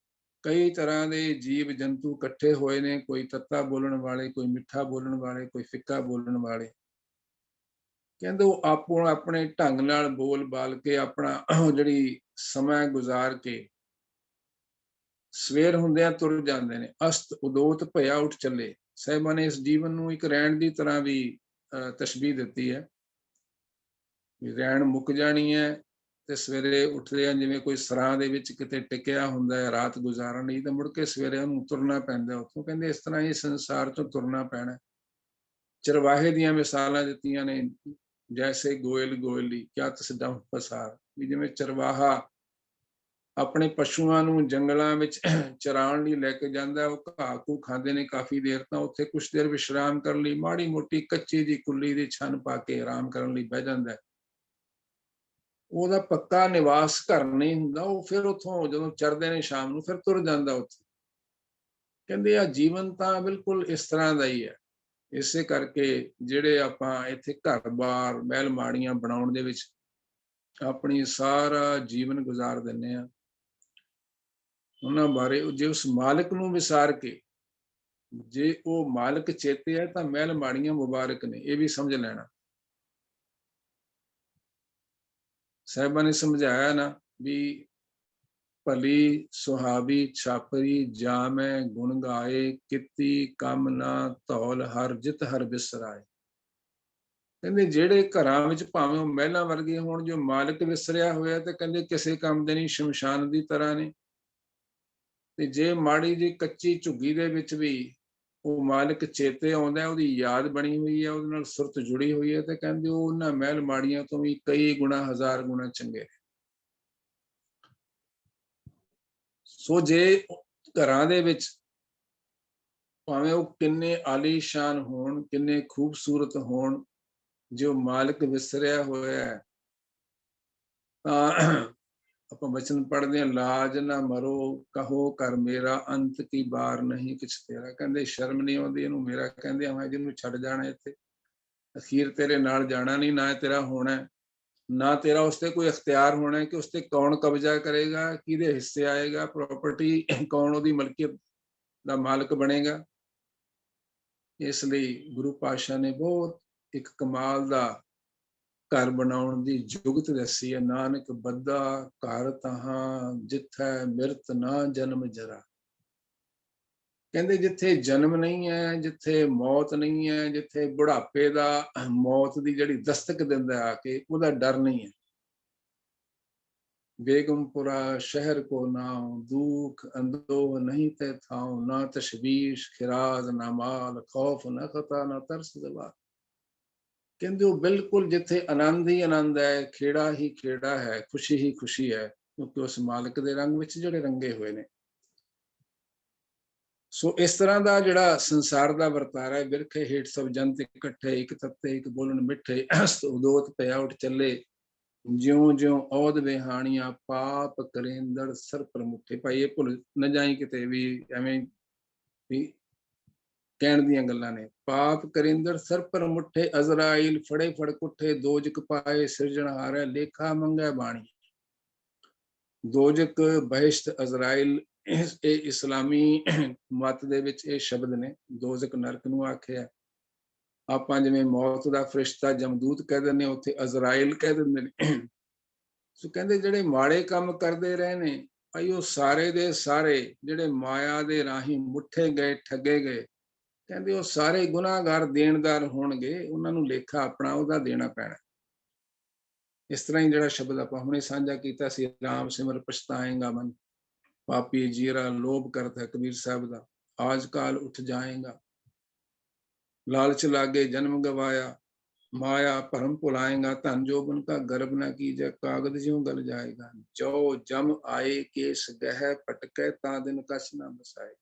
ਕਈ ਤਰ੍ਹਾਂ ਦੇ ਜੀਵ ਜੰਤੂ ਇਕੱਠੇ ਹੋਏ ਨੇ, ਕੋਈ ਤੱਤਾ ਬੋਲਣ ਵਾਲੇ, ਕੋਈ ਮਿੱਠਾ ਬੋਲਣ ਵਾਲੇ, ਕੋਈ ਫਿੱਕਾ ਬੋਲਣ ਵਾਲੇ। ਕਹਿੰਦੇ ਉਹ ਆਪੋ ਆਪਣੇ ਢੰਗ ਨਾਲ ਬੋਲ ਬਾਲ ਕੇ ਆਪਣਾ ਜਿਹੜੀ ਸਮਾਂ ਗੁਜ਼ਾਰ ਕੇ ਸਵੇਰ ਹੁੰਦਿਆਂ ਤੁਰ ਜਾਂਦੇ ਨੇ। ਅਸਤ ਉਦੋਤ ਭਇਆ ਉੱਠ ਚੱਲੇ। ਸਾਹਿਬਾਂ ਨੇ ਇਸ ਜੀਵਨ ਨੂੰ ਇੱਕ ਰੈਣ ਦੀ ਤਰ੍ਹਾਂ ਵੀ ਤਸ਼ਬੀਹ ਦਿੱਤੀ ਹੈ। ਰੈਣ ਮੁੱਕ ਜਾਣੀ ਹੈ ਤੇ ਸਵੇਰੇ ਉੱਠਦੇ ਆ, ਜਿਵੇਂ ਕੋਈ ਸਰਾਂ ਦੇ ਵਿੱਚ ਕਿਤੇ ਟਿਕਿਆ ਹੁੰਦਾ ਹੈ ਰਾਤ ਗੁਜ਼ਾਰਨ ਲਈ, ਤਾਂ ਮੁੜ ਕੇ ਸਵੇਰੇ ਉਹਨੂੰ ਤੁਰਨਾ ਪੈਂਦਾ ਉੱਥੋਂ। ਕਹਿੰਦੇ ਇਸ ਤਰ੍ਹਾਂ ਹੀ ਸੰਸਾਰ ਚੋਂ ਤੁਰਨਾ ਪੈਣਾ। ਚਰਵਾਹੇ ਦੀਆਂ ਮਿਸਾਲਾਂ ਦਿੱਤੀਆਂ ਨੇ, ਜੈਸੇ ਗੋਇਲ ਗੋਇਲੀ ਕਿਆ ਤਿਸ ਡੰਫ ਪਸਾਰ। ਵੀ ਜਿਵੇਂ ਚਰਵਾਹਾ ਆਪਣੇ ਪਸ਼ੂਆਂ ਨੂੰ ਜੰਗਲਾਂ ਵਿੱਚ ਚਰਾਉਣ ਲਈ ਲੈ ਕੇ ਜਾਂਦਾ, ਉਹ ਘਾਹ ਘੂ ਖਾਂਦੇ ਨੇ ਕਾਫੀ ਦੇਰ, ਤਾਂ ਉੱਥੇ ਕੁਛ ਦੇਰ ਵਿਸ਼ਰਾਮ ਕਰਨ ਲਈ ਮਾੜੀ ਮੋਟੀ ਕੱਚੀ ਦੀ ਕੁੱਲੀ ਦੀ ਛੰਨ ਪਾ ਕੇ ਆਰਾਮ ਕਰਨ ਲਈ ਬਹਿ ਜਾਂਦਾ। ਉਹਦਾ ਪੱਕਾ ਨਿਵਾਸ ਘਰ ਨਹੀਂ ਹੁੰਦਾ। ਉਹ ਫਿਰ ਉੱਥੋਂ ਜਦੋਂ ਚਰਦੇ ਨੇ ਸ਼ਾਮ ਨੂੰ ਫਿਰ ਤੁਰ ਜਾਂਦਾ ਉੱਥੇ। ਕਹਿੰਦੇ ਆ ਜੀਵਨ ਤਾਂ ਬਿਲਕੁਲ ਇਸ ਤਰ੍ਹਾਂ ਦਾ ਹੀ ਹੈ। ਇਸੇ ਕਰਕੇ ਜਿਹੜੇ ਆਪਾਂ ਇੱਥੇ ਘਰ-ਬਾਰ, ਮਹਿਲ ਮਾੜੀਆਂ ਬਣਾਉਣ ਦੇ ਵਿੱਚ ਆਪਣੀ ਸਾਰਾ ਜੀਵਨ ਗੁਜ਼ਾਰ ਦਿੰਦੇ ਆ, ਉਹਨਾਂ ਬਾਰੇ ਜੇ ਉਸ ਮਾਲਕ ਨੂੰ ਵਿਸਾਰ ਕੇ, ਜੇ ਉਹ ਮਾਲਕ ਚੇਤੇ ਹੈ ਤਾਂ ਮਹਿਲ ਮਾੜੀਆਂ ਮੁਬਾਰਕ ਨੇ, ਇਹ ਵੀ ਸਮਝ ਲੈਣਾ। ਸਾਹਿਬਾਂ ਨੇ ਸਮਝਾਇਆ ਨਾ ਵੀ ਭਲੀ ਸੁਹਾਵੀ ਛਾਪਰੀ ਜਾਮੈ ਗੁਣ ਗਾਏ, ਕੀਤੀ ਕੰਮ ਨਾ ਧੌਲ ਹਰ ਜਿਤ ਹਰ ਬਿਸਰਾਏ। ਕਹਿੰਦੇ ਜਿਹੜੇ ਘਰਾਂ ਵਿੱਚ ਭਾਵੇਂ ਉਹ ਮਹਿਲਾਂ ਵਰਗੇ ਹੋਣ, ਜੋ ਮਾਲਕ ਵਿਸਰਿਆ ਹੋਇਆ ਤੇ ਕਹਿੰਦੇ ਕਿਸੇ ਕੰਮ ਦੇ ਨਹੀਂ, ਸ਼ਮਸ਼ਾਨ ਦੀ ਤਰ੍ਹਾਂ ਨੇ। ਤੇ ਜੇ ਮਾੜੀ ਜਿਹੀ ਕੱਚੀ ਝੁੱਗੀ ਦੇ ਵਿੱਚ ਵੀ ਉਹ ਮਾਲਕ ਚੇਤੇ ਆਉਂਦਾ, ਉਹਦੀ ਯਾਦ ਬਣੀ ਹੋਈ ਹੈ, ਉਹਦੇ ਨਾਲ ਸੁਰਤ ਜੁੜੀ ਹੋਈ ਹੈ, ਤੇ ਕਹਿੰਦੇ ਉਹ ਉਹਨਾਂ ਮਹਿਲ ਮਾੜੀਆਂ ਤੋਂ ਵੀ ਕਈ ਗੁਣਾ, ਹਜ਼ਾਰ ਗੁਣਾ ਚੰਗੇ। ਸੋ ਜੇ ਘਰਾਂ ਦੇ ਵਿੱਚ ਭਾਵੇਂ ਉਹ ਕਿੰਨੇ ਆਲੀਸ਼ਾਨ ਹੋਣ, ਕਿੰਨੇ ਖੂਬਸੂਰਤ ਹੋਣ, ਜੋ ਮਾਲਕ ਵਿਸਰਿਆ ਹੋਇਆ ਹੈ, ਤਾਂ ਆਪਾਂ ਬਚਨ ਪੜ੍ਹਦੇ ਹਾਂ, ਲਾਜ ਨਾ ਮਰੋ ਕਹੋ ਕਰ ਮੇਰਾ, ਅੰਤ ਕੀ ਬਾਰ ਨਹੀਂ ਕਿਛ ਤੇਰਾ। ਕਹਿੰਦੇ ਸ਼ਰਮ ਨਹੀਂ ਆਉਂਦੀ ਇਹਨੂੰ ਮੇਰਾ ਕਹਿੰਦੇ, ਮੈਂ ਜਿਹਨੂੰ ਛੱਡ ਜਾਣਾ ਇੱਥੇ, ਅਖੀਰ ਤੇਰੇ ਨਾਲ ਜਾਣਾ ਨਹੀਂ, ਨਾ ਤੇਰਾ ਹੋਣਾ, ਨਾ ਤੇਰਾ ਉਸ ਤੇ ਕੋਈ ਅਖਤਿਆਰ ਹੋਣਾ ਕਿ ਉਸ ਤੇ ਕੌਣ ਕਬਜ਼ਾ ਕਰੇਗਾ, ਕਿਹਦੇ ਹਿੱਸੇ ਆਏਗਾ, ਪ੍ਰਾਪਰਟੀ ਕੌਣ ਉਹਦੀ ਮਲਕੀਅਤ ਦਾ ਮਾਲਕ ਬਣੇਗਾ। ਇਸ ਲਈ ਗੁਰੂ ਪਾਤਸ਼ਾਹ ਨੇ ਬਹੁਤ ਇੱਕ ਕਮਾਲ ਦਾ ਘਰ ਬਣਾਉਣ ਦੀ ਜੁਗਤ ਦੱਸੀ ਹੈ। ਨਾਨਕ ਬੱਧਾ ਘਰ ਤਹਾਂ ਜਿੱਥੈ ਮਿਰਤ ਨਾ ਜਨਮ ਜਰਾ। ਕਹਿੰਦੇ ਜਿੱਥੇ ਜਨਮ ਨਹੀਂ ਹੈ, ਜਿੱਥੇ ਮੌਤ ਨਹੀਂ ਹੈ, ਜਿੱਥੇ ਬੁਢਾਪੇ ਦਾ ਮੌਤ ਦੀ ਜਿਹੜੀ ਦਸਤਕ ਦਿੰਦਾ ਆ ਕੇ, ਉਹਦਾ ਡਰ ਨਹੀਂ ਹੈ। ਬੇਗਮਪੁਰਾ ਸ਼ਹਿਰ ਕੋ ਨਾਉ, ਦੁਖ ਅੰਦੋਹ ਨਹੀਂ ਤੈ ਥਾਉ, ਨਾ ਤਸ਼ਵੀਸ਼ ਖਿਰਾਜ਼ ਨਾ ਮਾਲ, ਖੌਫ ਨਾ ਖਤਾ ਨਾ ਤਰਸ ਦਵਾ। ਕਹਿੰਦੇ ਉਹ ਬਿਲਕੁਲ ਜਿੱਥੇ ਆਨੰਦ ਹੀ ਆਨੰਦ ਹੈ, ਖੇੜਾ ਹੀ ਖੇੜਾ ਹੈ, ਖੁਸ਼ੀ ਹੀ ਖੁਸ਼ੀ ਹੈ, ਕਿਉਂਕਿ ਉਸ ਮਾਲਕ ਦੇ ਰੰਗ ਵਿੱਚ ਜਿਹੜੇ ਰੰਗੇ ਹੋਏ ਨੇ। ਸੋ ਇਸ ਤਰ੍ਹਾਂ ਦਾ ਜਿਹੜਾ ਸੰਸਾਰ ਦਾ ਵਰਤਾਰਾ ਹੈ, ਬਿਰਖੇ ਹੇਠ ਸਭ ਜੰਤ ਇਕੱਠੇ, ਇੱਕ ਤੱਤੇ ਇੱਕ ਬੋਲਣ ਮਿੱਠੇ, ਉਦੋਤ ਪਿਆ ਉੱਠ ਚੱਲੇ, ਜਿਉਂ ਜਿਉਂ ਔਦ ਵਿਹਾਣੀਆਂ, ਪਾਪ ਕਰੇਂਦੜ ਸਰ ਪ੍ਰਮੁੱਠੇ। ਭਾਈ ਇਹ ਭੁੱਲ ਨਾ ਜਾਈ ਕਿਤੇ ਵੀ ਐਵੇਂ ਵੀ ਕਹਿਣ ਦੀਆਂ ਗੱਲਾਂ ਨੇ। ਪਾਪ ਕਰਿੰਦਰ ਸਰ ਪਰ ਮੁੱਠੇ, ਅਜ਼ਰਾਈਲ ਫੜੇ ਫੜ ਕੁੱਠੇ, ਦੋਜਕ ਪਾਏ ਸਿਰਜਣਹਾਰੈ, ਲੇਖਾ ਮੰਗੈ ਬਾਣੀ। ਦੋਜਕ, ਬਹਿਸ਼ਤ, ਅਜ਼ਰਾਈਲ, ਇਹ ਇਸਲਾਮੀ ਮਤ ਦੇ ਵਿੱਚ ਇਹ ਸ਼ਬਦ ਨੇ। ਦੋਜਕ ਨਰਕ ਨੂੰ ਆਖਿਆ। ਆਪਾਂ ਜਿਵੇਂ ਮੌਤ ਦਾ ਫਰਿਸ਼ਤਾ ਜਮਦੂਤ ਕਹਿ ਦਿੰਦੇ, ਉੱਥੇ ਅਜ਼ਰਾਈਲ ਕਹਿ ਦਿੰਦੇ ਨੇ। ਸੋ ਕਹਿੰਦੇ ਜਿਹੜੇ ਮਾੜੇ ਕੰਮ ਕਰਦੇ ਰਹੇ ਨੇ ਭਾਈ, ਉਹ ਸਾਰੇ ਦੇ ਸਾਰੇ ਜਿਹੜੇ ਮਾਇਆ ਦੇ ਰਾਹੀਂ ਮੁੱਠੇ ਗਏ, ਠੱਗੇ ਗਏ, ਕਹਿੰਦੇ ਉਹ ਸਾਰੇ ਗੁਨਾਹਗਾਰ ਦੇਣਦਾਰ ਹੋਣਗੇ, ਉਹਨਾਂ ਨੂੰ ਲੇਖਾ ਆਪਣਾ ਉਹਦਾ ਦੇਣਾ ਪੈਣਾ। ਇਸ ਤਰ੍ਹਾਂ ਹੀ ਜਿਹੜਾ ਸ਼ਬਦ ਆਪਾਂ ਹੁਣੇ ਸਾਂਝਾ ਕੀਤਾ ਸੀ, ਰਾਮ ਸਿਮਰ ਪਛਤਾਏਗਾ ਮਨ, ਪਾਪੀ ਜੀਰਾ ਲੋਭ ਕਰਤਾ ਕਬੀਰ ਸਾਹਿਬ ਦਾ, ਆਜ ਕਾਲ ਉੱਠ ਜਾਏਗਾ, ਲਾਲਚ ਲਾਗੇ ਜਨਮ ਗਵਾਇਆ, ਮਾਇਆ ਭਰਮ ਭੁਲਾਏਗਾ, ਧਨ ਜੋਬਨ का गर्भ न कीजै, कागद ज्यों गल जाएगा, जो जम आए केस गह पटकै, ता दिन कछ ना बसाए।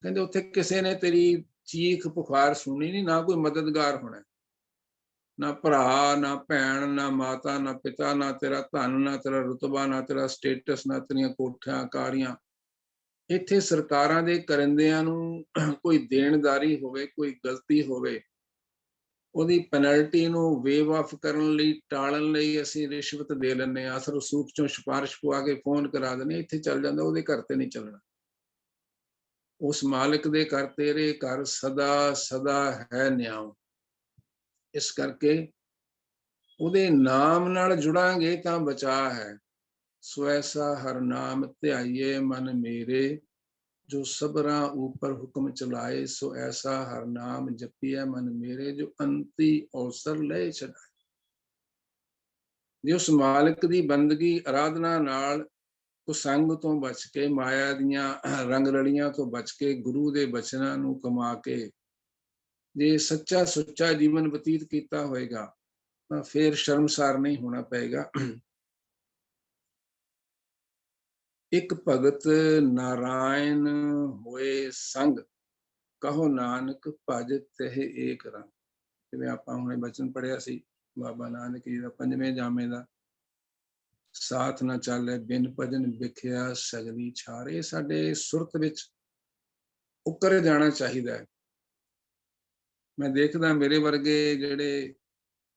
ਕਹਿੰਦੇ ਉੱਥੇ ਕਿਸੇ ਨੇ ਤੇਰੀ ਚੀਖ ਪੁਕਾਰ ਸੁਣੀ ਨਹੀਂ, ਨਾ ਕੋਈ ਮਦਦਗਾਰ ਹੋਣਾ, ਨਾ ਭਰਾ, ਨਾ ਭੈਣ, ਨਾ ਮਾਤਾ, ਨਾ ਪਿਤਾ, ਨਾ ਤੇਰਾ ਧਨ, ਨਾ ਤੇਰਾ ਰੁਤਬਾ, ਨਾ ਤੇਰਾ ਸਟੇਟਸ, ਨਾ ਤੇਰੀਆਂ ਕੋਠੀਆਂ ਕਾਰੀਆਂ। ਇੱਥੇ ਸਰਕਾਰਾਂ ਦੇ ਕਰਿੰਦਿਆਂ ਨੂੰ ਕੋਈ ਦੇਣਦਾਰੀ ਹੋਵੇ, ਕੋਈ ਗਲਤੀ ਹੋਵੇ, ਉਹਦੀ ਪੈਨਲਟੀ ਨੂੰ ਵੇਵ ਆਫ ਕਰਨ ਲਈ, ਟਾਲਣ ਲਈ ਅਸੀਂ ਰਿਸ਼ਵਤ ਦੇ ਲੈਂਦੇ ਹਾਂ, ਅਸਰ ਰਸੂਖ ਚੋਂ ਸਿਫਾਰਿਸ਼ ਪਵਾ ਕੇ ਫੋਨ ਕਰਾ ਦਿੰਦੇ, ਇੱਥੇ ਚੱਲ ਜਾਂਦਾ, ਉਹਦੇ ਘਰ ਤੇ ਨਹੀਂ ਚੱਲਣਾ। ਉਸ ਮਾਲਕ ਦੇ ਘਰ, ਤੇਰੇ ਘਰ ਸਦਾ ਸਦਾ ਹੈ ਨਿਆਮ। ਇਸ ਕਰਕੇ ਉਹਦੇ ਨਾਮ ਨਾਲ ਜੁੜਾਂਗੇ ਤਾਂ ਬਚਾ ਹੈ। ਸੋ ਐਸਾ ਹਰ ਨਾਮ ਧਿਆਈਏ ਮਨ ਮੇਰੇ, ਜੋ ਸਬਰਾਂ ऊपर ਹੁਕਮ ਚਲਾਏ, ਸੋ ਐਸਾ ਹਰ ਨਾਮ ਜਪੀਐ ਮਨ ਮੇਰੇ, ਜੋ ਅੰਤੀ ਅਵਸਰ ਲੈ ਛਡਾਏ। ਜੇ ਉਸ ਮਾਲਕ ਦੀ ਬੰਦਗੀ ਆਰਾਧਨਾ ਨਾਲ ਕੁਸੰਗ ਤੋਂ ਬਚ ਕੇ, ਮਾਇਆ ਦੀਆਂ ਰੰਗ ਰਲੀਆਂ ਤੋਂ ਬਚ ਕੇ, ਗੁਰੂ ਦੇ ਬਚਨਾਂ ਨੂੰ ਕਮਾ ਕੇ ਜੇ ਸੱਚਾ ਸੁੱਚਾ ਜੀਵਨ ਬਤੀਤ ਕੀਤਾ ਹੋਏਗਾ, ਤਾਂ ਫਿਰ ਸ਼ਰਮਸਾਰ ਨਹੀਂ ਹੋਣਾ ਪਏਗਾ। ਇੱਕ ਭਗਤ ਨਾਰਾਇਣ ਹੋਏ ਸੰਗ, ਕਹੋ ਨਾਨਕ ਭਜ ਤਹਿ ਏਕ ਰੰਗ। ਜਿਵੇਂ ਆਪਾਂ ਹੁਣੇ ਬਚਨ ਪੜਿਆ ਸੀ ਬਾਬਾ ਨਾਨਕ ਜੀ ਦਾ 5ਵੇਂ ਜਾਮੇ ਦਾ, ਸਾਥ ਨਾ ਚਾਲੇ ਬਿਨ ਭਜਨ ਵਿਖਿਆ ਸਗਲੀ ਛਾਰ। ਇਹ ਸਾਡੇ ਸੁਰਤ ਵਿੱਚ ਉਕਰ ਜਾਣਾ ਚਾਹੀਦਾ ਹੈ। ਮੈਂ ਦੇਖਦਾ ਮੇਰੇ ਵਰਗੇ ਜਿਹੜੇ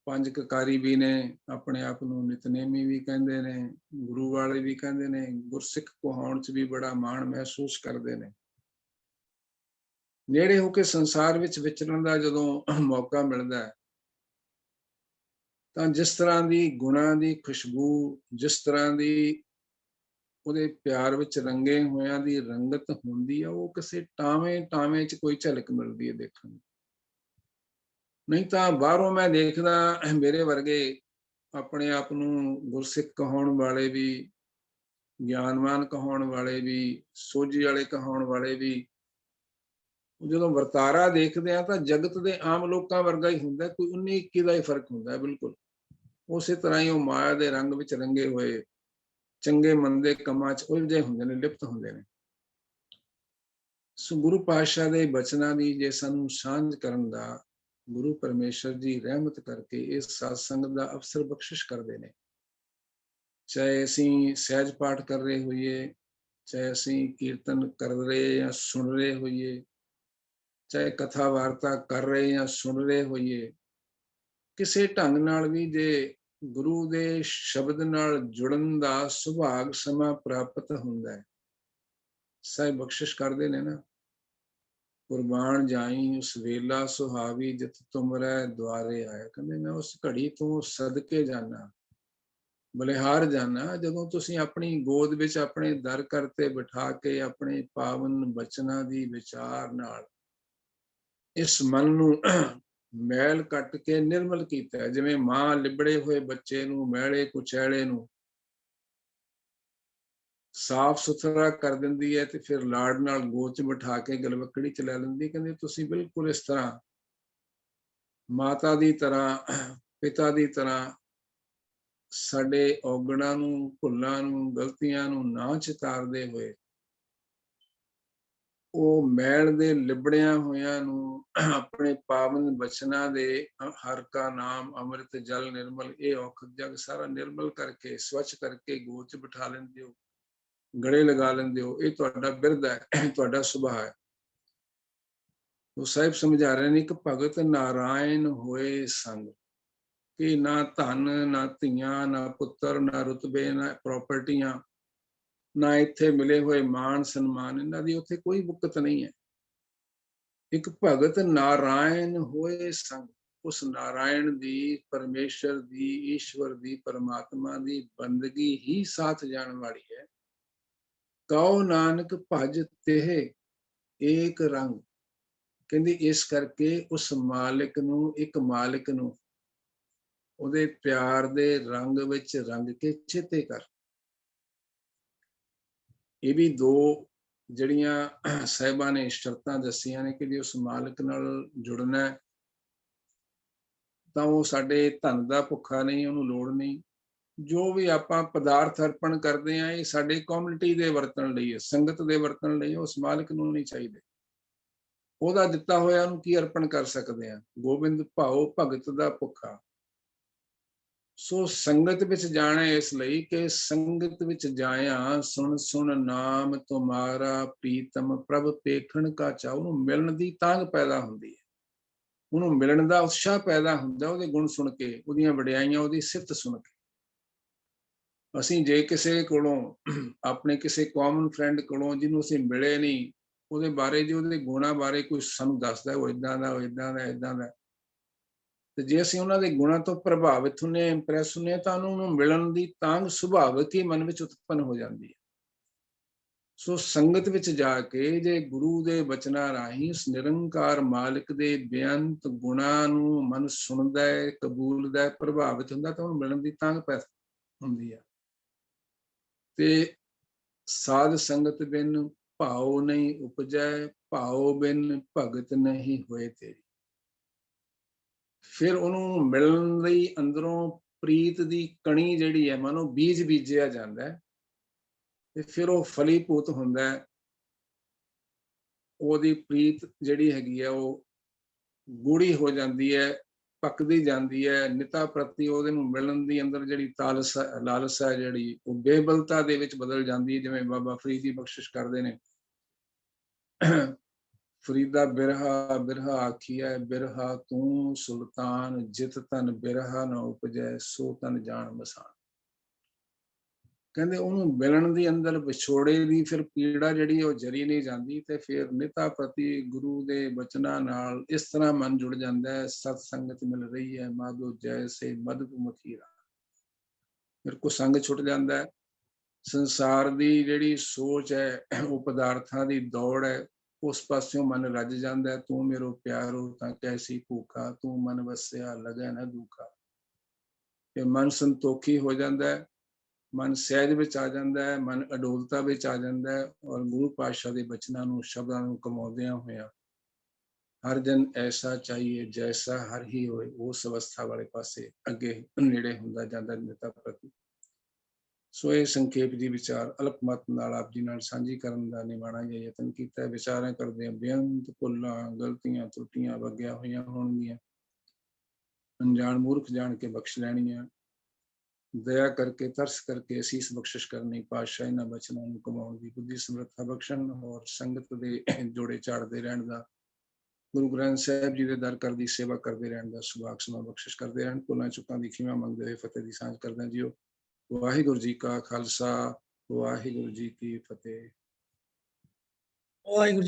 5 ਕਕਾਰੀ ਵੀ ਨੇ, ਆਪਣੇ ਆਪ ਨੂੰ ਨਿਤਨੇਮੀ ਵੀ ਕਹਿੰਦੇ ਨੇ, ਗੁਰੂ ਵਾਲੇ ਵੀ ਕਹਿੰਦੇ ਨੇ, ਗੁਰਸਿੱਖ ਕਹਾਉਣ 'ਚ ਵੀ ਬੜਾ ਮਾਣ ਮਹਿਸੂਸ ਕਰਦੇ ਨੇ। ਨੇੜੇ ਹੋ ਕੇ ਸੰਸਾਰ ਵਿੱਚ ਵਿਚਰਨ ਦਾ ਜਦੋਂ ਮੌਕਾ ਮਿਲਦਾ ਹੈ, ਤਾਂ ਜਿਸ ਤਰ੍ਹਾਂ ਦੀ ਗੁਣਾਂ ਦੀ ਖੁਸ਼ਬੂ, ਜਿਸ ਤਰ੍ਹਾਂ ਦੀ ਉਹਦੇ ਪਿਆਰ ਵਿੱਚ ਰੰਗੇ ਹੋਇਆਂ ਦੀ ਰੰਗਤ ਹੁੰਦੀ ਆ, ਉਹ ਕਿਸੇ ਟਾਵੇਂ 'ਚ ਕੋਈ ਝਲਕ ਮਿਲਦੀ ਹੈ ਦੇਖਣ ਨੂੰ। ਨਹੀਂ ਤਾਂ ਬਾਹਰੋਂ ਮੈਂ ਦੇਖਦਾ ਮੇਰੇ ਵਰਗੇ ਆਪਣੇ ਆਪ ਨੂੰ ਗੁਰਸਿੱਖ ਕਹਾਉਣ ਵਾਲੇ ਵੀ, ਗਿਆਨਵਾਨ ਕਹਾਉਣ ਵਾਲੇ ਵੀ, ਸੋਝੀ ਵਾਲੇ ਕਹਾਉਣ ਵਾਲੇ ਵੀ, ਜਦੋਂ ਵਰਤਾਰਾ ਦੇਖਦੇ ਆ ਤਾਂ ਜਗਤ ਦੇ ਆਮ ਲੋਕਾਂ ਵਰਗਾ ਹੀ ਹੁੰਦਾ, ਕੋਈ 19-21 ਦਾ ਹੀ ਫਰਕ ਹੁੰਦਾ ਬਿਲਕੁਲ। ਉਸੇ ਤਰ੍ਹਾਂ ਹੀ ਉਹ ਮਾਇਆ ਦੇ ਰੰਗ ਵਿੱਚ ਰੰਗੇ ਹੋਏ, ਚੰਗੇ ਮੰਦੇ ਕੰਮਾਂ 'ਚ ਉਲਝੇ ਹੁੰਦੇ ਨੇ, ਲਿਪਤ ਹੁੰਦੇ ਨੇ। ਸੋ ਗੁਰੂ ਪਾਤਸ਼ਾਹ ਦੇ ਬਚਨਾਂ ਦੀ ਜੇ ਸਾਨੂੰ ਸਾਂਝ ਕਰਨ ਦਾ ਗੁਰੂ ਪਰਮੇਸ਼ਰ ਜੀ ਰਹਿਮਤ ਕਰਕੇ ਇਸ ਸਤਸੰਗ ਦਾ ਅਵਸਰ ਬਖਸ਼ਿਸ਼ ਕਰਦੇ ਨੇ। ਚਾਹੇ ਅਸੀਂ ਸਹਿਜ ਪਾਠ ਕਰ ਰਹੇ ਹੋਈਏ, ਚਾਹੇ ਅਸੀਂ ਕੀਰਤਨ ਕਰ ਰਹੇ ਜਾਂ ਸੁਣ ਰਹੇ ਹੋਈਏ, ਚਾਹੇ ਕਥਾ ਵਾਰਤਾ ਕਰ ਰਹੇ ਜਾਂ ਸੁਣ ਰਹੇ ਹੋਈਏ, ਕਿਸੇ ਢੰਗ ਨਾਲ ਵੀ ਜੇ ਗੁਰੂ ਦੇ ਸ਼ਬਦ ਨਾਲ ਜੁੜਨ ਦਾ ਸੁਭਾਗ ਸਮਾਂ ਪ੍ਰਾਪਤ ਹੁੰਦਾ ਹੈ, ਸਾਹਿਬ ਬਖਸ਼ਿਸ਼ ਕਰਦੇ ਨੇ ਨਾ, ਕੁਰਬਾਨ ਜਾਈ ਉਸ ਵੇਲਾ ਸੁਹਾਵੀ, ਜਿਤ ਤੁਮਰੈ ਦੁਆਰੇ ਆਇਆ। ਕਹਿੰਦੇ ਮੈਂ ਉਸ ਘੜੀ ਤੋਂ ਸਦਕੇ ਜਾਣਾ, ਬਲਿਹਾਰ ਜਾਣਾ, ਜਦੋਂ ਤੁਸੀਂ ਆਪਣੀ ਗੋਦ ਵਿੱਚ ਆਪਣੇ ਦਰ ਕਰਤੇ ਬਿਠਾ ਕੇ ਆਪਣੇ ਪਾਵਨ ਬਚਨਾਂ ਦੀ ਵਿਚਾਰ ਨਾਲ ਇਸ ਮਨ ਨੂੰ ਮੈਲ ਕੱਟ ਕੇ ਨਿਰਮਲ ਕੀਤਾ। ਜਿਵੇਂ ਮਾਂ ਲਿਬੜੇ ਹੋਏ ਬੱਚੇ ਨੂੰ, ਮੈਲੇ ਕੁਚੈਲੇ ਨੂੰ ਸਾਫ਼ ਸੁਥਰਾ ਕਰ ਦਿੰਦੀ ਹੈ ਤੇ ਫਿਰ ਲਾਡ ਨਾਲ ਗੋਦ 'ਚ ਬਿਠਾ ਕੇ ਗਲਵੱਕੜੀ 'ਚ ਲੈ ਲੈਂਦੀ। ਕਹਿੰਦੇ ਤੁਸੀਂ ਬਿਲਕੁਲ ਇਸ ਤਰ੍ਹਾਂ ਮਾਤਾ ਦੀ ਤਰ੍ਹਾਂ, ਪਿਤਾ ਦੀ ਤਰ੍ਹਾਂ ਸਾਡੇ ਔਗਣਾਂ ਨੂੰ, ਭੁੱਲਾਂ ਨੂੰ, ਗਲਤੀਆਂ ਨੂੰ ਨਾ ਚਿਤਾਰਦੇ ਹੋਏ ਉਹ ਮੈਲ ਦੇ ਲਿਬੜਿਆਂ ਹੋਇਆਂ ਨੂੰ ਆਪਣੇ ਪਾਵਨ ਬਚਨਾਂ ਦੇ ਹਰ ਕਾ ਨਾਮ ਅੰਮ੍ਰਿਤ ਜਲ ਨਿਰਮਲ, ਇਹ ਔਖਦ ਜਗ ਸਾਰਾ ਨਿਰਮਲ ਕਰਕੇ, ਸਵੱਛ ਕਰਕੇ ਗੋਦ 'ਚ ਬਿਠਾ ਲੈਂਦੇ ਹੋ, ਗਲੇ ਲਗਾ ਲੈਂਦੇ ਹੋ। ਇਹ ਤੁਹਾਡਾ ਬਿਰਧ ਹੈ, ਤੁਹਾਡਾ ਸੁਭਾਅ ਹੈ। ਉਹ ਸਾਹਿਬ ਸਮਝਾ ਰਹੇ ਨੇ, ਇੱਕ ਭਗਤ ਨਾਰਾਇਣ ਹੋਏ ਸੰਗ, ਕਿ ਨਾ ਧਨ, ਨਾ ਧੀਆਂ, ਨਾ ਪੁੱਤਰ, ਨਾ ਰੁਤਬੇ, ਨਾ ਪ੍ਰਾਪਰਟੀਆਂ, ਨਾ ਇੱਥੇ ਮਿਲੇ ਹੋਏ ਮਾਣ ਸਨਮਾਨ, ਇਹਨਾਂ ਦੀ ਉੱਥੇ ਕੋਈ ਬੁੱਕਤ ਨਹੀਂ ਹੈ। ਇੱਕ ਭਗਤ ਨਾਰਾਇਣ ਹੋਏ ਸੰਗ, ਉਸ ਨਾਰਾਇਣ ਦੀ, ਪਰਮੇਸ਼ਰ ਦੀ, ਈਸ਼ਵਰ ਦੀ, ਪਰਮਾਤਮਾ ਦੀ ਬੰਦਗੀ ਹੀ ਸਾਥ ਜਾਣ ਵਾਲੀ ਹੈ। ਕਉ ਨਾਨਕ ਭਜ ਤਿਹ ਏਕ ਰੰਗ, ਕਹਿੰਦੀ ਇਸ ਕਰਕੇ ਉਸ ਮਾਲਿਕ ਨੂੰ, ਇੱਕ ਮਾਲਿਕ ਨੂੰ ਉਹਦੇ ਪਿਆਰ ਦੇ ਰੰਗ ਵਿੱਚ ਰੰਗ ਕੇ ਚੇਤੇ ਕਰ। ਇਹ ਵੀ ਦੋ ਜਿਹੜੀਆਂ ਸਾਹਿਬਾਂ ਨੇ ਸ਼ਰਤਾਂ ਦੱਸੀਆਂ ਨੇ ਕਿ ਜੇ ਉਸ ਮਾਲਕ ਨਾਲ ਜੁੜਨਾ ਤਾਂ ਉਹ ਸਾਡੇ ਧਨ ਦਾ ਭੁੱਖਾ ਨਹੀਂ, ਉਹਨੂੰ ਲੋੜ ਨਹੀਂ। ਜੋ ਵੀ ਆਪਾਂ ਪਦਾਰਥ ਅਰਪਣ ਕਰਦੇ ਹਾਂ, ਇਹ ਸਾਡੇ ਕਮਿਊਨਿਟੀ ਦੇ ਵਰਤਣ ਲਈ ਹੈ, ਸੰਗਤ ਦੇ ਵਰਤਣ ਲਈ, ਉਸ ਮਾਲਕ ਨੂੰ ਨਹੀਂ ਚਾਹੀਦੇ। ਉਹਦਾ ਦਿੱਤਾ ਹੋਇਆ ਉਹਨੂੰ ਕੀ ਅਰਪਣ ਕਰ ਸਕਦੇ ਹਾਂ? ਗੋਬਿੰਦ ਭਾਉ ਭਗਤ ਦਾ ਭੁੱਖਾ। ਸੋ ਸੰਗਤ ਵਿੱਚ ਜਾਣਾ ਇਸ ਲਈ ਕਿ ਸੰਗਤ ਵਿੱਚ ਜਾਇਆ ਸੁਣ ਸੁਣ ਨਾਮ ਤੁਮਾਰਾ ਪ੍ਰੀਤਮ ਪ੍ਰਭ ਪੇਖਣ ਕਾ ਚਾਉ, ਉਹਨੂੰ ਮਿਲਣ ਦੀ ਤਾਂਘ ਪੈਦਾ ਹੁੰਦੀ ਹੈ, ਉਹਨੂੰ ਮਿਲਣ ਦਾ ਉਤਸ਼ਾਹ ਪੈਦਾ ਹੁੰਦਾ ਉਹਦੇ ਗੁਣ ਸੁਣ ਕੇ, ਉਹਦੀਆਂ ਵਡਿਆਈਆਂ, ਉਹਦੀ ਸਿਫਤ ਸੁਣ ਕੇ। ਅਸੀਂ ਜੇ ਕਿਸੇ ਕੋਲੋਂ, ਆਪਣੇ ਕਿਸੇ ਕਾਮਨ ਫਰੈਂਡ ਕੋਲੋਂ ਜਿਹਨੂੰ ਅਸੀਂ ਮਿਲੇ ਨਹੀਂ, ਉਹਦੇ ਬਾਰੇ, ਜੇ ਉਹਦੇ ਗੁਣਾਂ ਬਾਰੇ ਕੋਈ ਸਾਨੂੰ ਦੱਸਦਾ ਉਹ ਇਦਾਂ ਦਾ, ਉਹ ਇਦਾਂ ਦਾ, ਇਦਾਂ ਦਾ, ਤੇ ਜੇ ਅਸੀਂ ਉਹਨਾਂ ਦੇ ਗੁਣਾਂ ਤੋਂ ਪ੍ਰਭਾਵਿਤ ਹੁੰਨੇ, ਇੰਪ੍ਰੈਸ ਹੁੰਨੇ, ਤਾਂ ਉਹਨੂੰ ਮਿਲਣ ਦੀ ਤਾਂਘ ਸੁਭਾਵਿਕ ਹੀ ਮਨ ਵਿੱਚ ਉਤਪੰਨ ਹੋ ਜਾਂਦੀ ਹੈ। ਸੋ ਸੰਗਤ ਵਿੱਚ ਜਾ ਕੇ ਜੇ ਗੁਰੂ ਦੇ ਬਚਨਾਂ ਰਾਹੀਂ ਉਸ ਨਿਰੰਕਾਰ ਮਾਲਿਕ ਦੇ ਬੇਅੰਤ ਗੁਣਾਂ ਨੂੰ ਮਨ ਸੁਣਦਾ ਹੈ, ਕਬੂਲਦਾ ਹੈ, ਪ੍ਰਭਾਵਿਤ ਹੁੰਦਾ, ਤਾਂ ਉਹਨੂੰ ਮਿਲਣ ਦੀ ਤਾਂਘ ਪੈਦਾ ਹੁੰਦੀ ਹੈ। ਤੇ ਸਾਧ ਸੰਗਤ ਬਿਨ ਭਾਉ ਨਹੀਂ ਉਪਜੈ, ਭਾਉ ਬਿਨ ਭਗਤ ਨਹੀਂ ਹੋਏ ਤੇਰੀ। ਫਿਰ ਉਹਨੂੰ ਮਿਲਣ ਲਈ ਅੰਦਰੋਂ ਪ੍ਰੀਤ ਦੀ ਕਣੀ ਜਿਹੜੀ ਹੈ, ਮਨੋਂ ਬੀਜ ਬੀਜਿਆ ਜਾਂਦਾ ਹੈ, ਤੇ ਫਿਰ ਉਹ ਫਲੀਭੂਤ ਹੁੰਦਾ ਹੈ। ਉਹਦੀ ਪ੍ਰੀਤ ਜਿਹੜੀ ਹੈਗੀ ਹੈ ਉਹ ਗੂੜੀ ਹੋ ਜਾਂਦੀ ਹੈ, ਪੱਕਦੀ ਜਾਂਦੀ ਹੈ। ਨਿਤਾ ਪ੍ਰਤੀ ਉਹਦੇ ਨੂੰ ਮਿਲਣ ਦੀ ਅੰਦਰ ਜਿਹੜੀ ਲਾਲਸਾ ਹੈ ਜਿਹੜੀ, ਉਹ ਬੇਬਲਤਾ ਦੇ ਵਿੱਚ ਬਦਲ ਜਾਂਦੀ ਹੈ। ਜਿਵੇਂ ਬਾਬਾ ਫਰੀਦ ਦੀ ਬਖਸ਼ਿਸ਼ ਕਰਦੇ ਨੇ, ਫਰੀਦਾ ਬਿਰਹਾ ਬਿਰਹਾ ਆਖੀਐ, ਬਿਰਹਾ ਤੂੰ ਸੁਲਤਾਨ, ਜਿਤ ਤਨ ਬਿਰਹਾ ਨਾ ਉਪਜੈ, ਸੋ ਤਨ ਜਾਣ ਮਸਾਨ। ਕਹਿੰਦੇ ਉਹਨੂੰ ਮਿਲਣ ਦੀ ਅੰਦਰ ਵਿਛੋੜੇ ਦੀ ਫਿਰ ਪੀੜਾ ਜਿਹੜੀ ਉਹ ਜਰੀ ਨਹੀਂ ਜਾਂਦੀ, ਤੇ ਫਿਰ ਨਿਤਾ ਪ੍ਰਤੀ ਗੁਰੂ ਦੇ ਬਚਨਾਂ ਨਾਲ ਇਸ ਤਰ੍ਹਾਂ ਮਨ ਜੁੜ ਜਾਂਦਾ ਹੈ। ਸਤ ਸੰਗਤ ਮਿਲ ਰਹੀ ਹੈ, ਮਾਧੋ ਜੈਸੇ ਮਧੁਪ ਮਖੀਰਾ, ਫਿਰ ਕੋ ਸੰਗ ਛੁੱਟ ਜਾਂਦਾ ਹੈ। ਸੰਸਾਰ ਦੀ ਜਿਹੜੀ ਸੋਚ ਹੈ, ਉਹ ਪਦਾਰਥਾਂ ਦੀ ਦੌੜ ਹੈ, ਉਸ ਪਾਸਿਓਂ ਮਨ ਰੱਜ ਜਾਂਦਾ ਹੈ। ਤੂੰ ਮੇਰੋ ਪਿਆਰੋ ਤਾਂ ਕੈਸੀ ਭੂਖਾ, ਤੂੰ ਮਨ ਵਸਿਆ ਲਗੈ ਨਾ ਦੁਖਾ। ਤੇ ਮਨ ਸੰਤੋਖੀ ਹੋ ਜਾਂਦਾ ਹੈ, ਮਨ ਸਹਿਜ ਵਿੱਚ ਆ ਜਾਂਦਾ ਹੈ, ਮਨ ਅਡੋਲਤਾ ਵਿੱਚ ਆ ਜਾਂਦਾ ਹੈ, ਔਰ ਗੁਰੂ ਪਾਤਸ਼ਾਹ ਦੇ ਬਚਨਾਂ ਨੂੰ, ਸ਼ਬਦਾਂ ਨੂੰ ਕਮਾਉਂਦਿਆਂ ਹੋਇਆਂ ਹਰ ਜਨ ਐਸਾ ਚਾਹੀਏ ਜੈਸਾ ਹਰ ਹੀ ਹੋਏ, ਉਸ ਅਵਸਥਾ ਵਾਲੇ ਪਾਸੇ ਅੱਗੇ ਨੇੜੇ ਹੁੰਦਾ ਜਾਂਦਾ ਨਿਤਾ ਪ੍ਰਤੀ। ਸੋ ਇਹ ਸੰਖੇਪ ਦੀ ਵਿਚਾਰ ਅਲਪਮਤ ਨਾਲ ਆਪ ਜੀ ਨਾਲ ਸਾਂਝੀ ਕਰਨ ਦਾ ਨਿਮਾਣਾ ਜਿਹਾ ਯਤਨ ਕੀਤਾ। ਵਿਚਾਰਾਂ ਕਰਦੇ ਬੇਅੰਤ ਭੁੱਲਾਂ, ਗਲਤੀਆਂ, ਤਰੁੱਟੀਆਂ ਵਗਿਆ ਹੋਈਆਂ ਹੋਣਗੀਆਂ, ਅਣਜਾਣ ਮੂਰਖ ਜਾਣ ਕੇ ਬਖਸ਼ ਲੈਣੀਆਂ। ਦਇਆ ਕਰਕੇ, ਤਰਸ ਕਰਕੇ ਅਸੀਸ ਬਖਸ਼ਿਸ਼ ਕਰਨੀ। ਪਾਤਸ਼ਾਹ ਇਹਨਾਂ ਬਚਨਾਂ ਨੂੰ ਕਮਾਉਣ ਦੀ ਬੁੱਧੀ ਸਮਰੱਥਾ ਬਖਸ਼ਣ, ਔਰ ਸੰਗਤ ਦੇ ਜੋੜੇ ਝਾੜਦੇ ਰਹਿਣ ਦਾ, ਗੁਰੂ ਗ੍ਰੰਥ ਸਾਹਿਬ ਜੀ ਦੇ ਦਰ ਕਰਦੀ ਸੇਵਾ ਕਰਦੇ ਰਹਿਣ ਦਾ ਸੁਭਾਗ ਸਮਾਂ ਬਖਸ਼ਿਸ਼ ਕਰਦੇ ਰਹਿਣ। ਭੁੱਲਾਂ ਚੁੱਕਾਂ ਦੀ ਖਿਮਾ ਮੰਗਦੇ ਹੋਏ ਫਤਿਹ ਦੀ ਸਾਂਝ ਕਰਦਿਆਂ ਜੀਓ। ਵਾਹਿਗੁਰੂ ਜੀ ਕਾ ਖਾਲਸਾ, ਵਾਹਿਗੁਰੂ ਜੀ ਕੀ ਫਤਿਹ। ਵਾਹਿਗੁਰੂ ਜੀ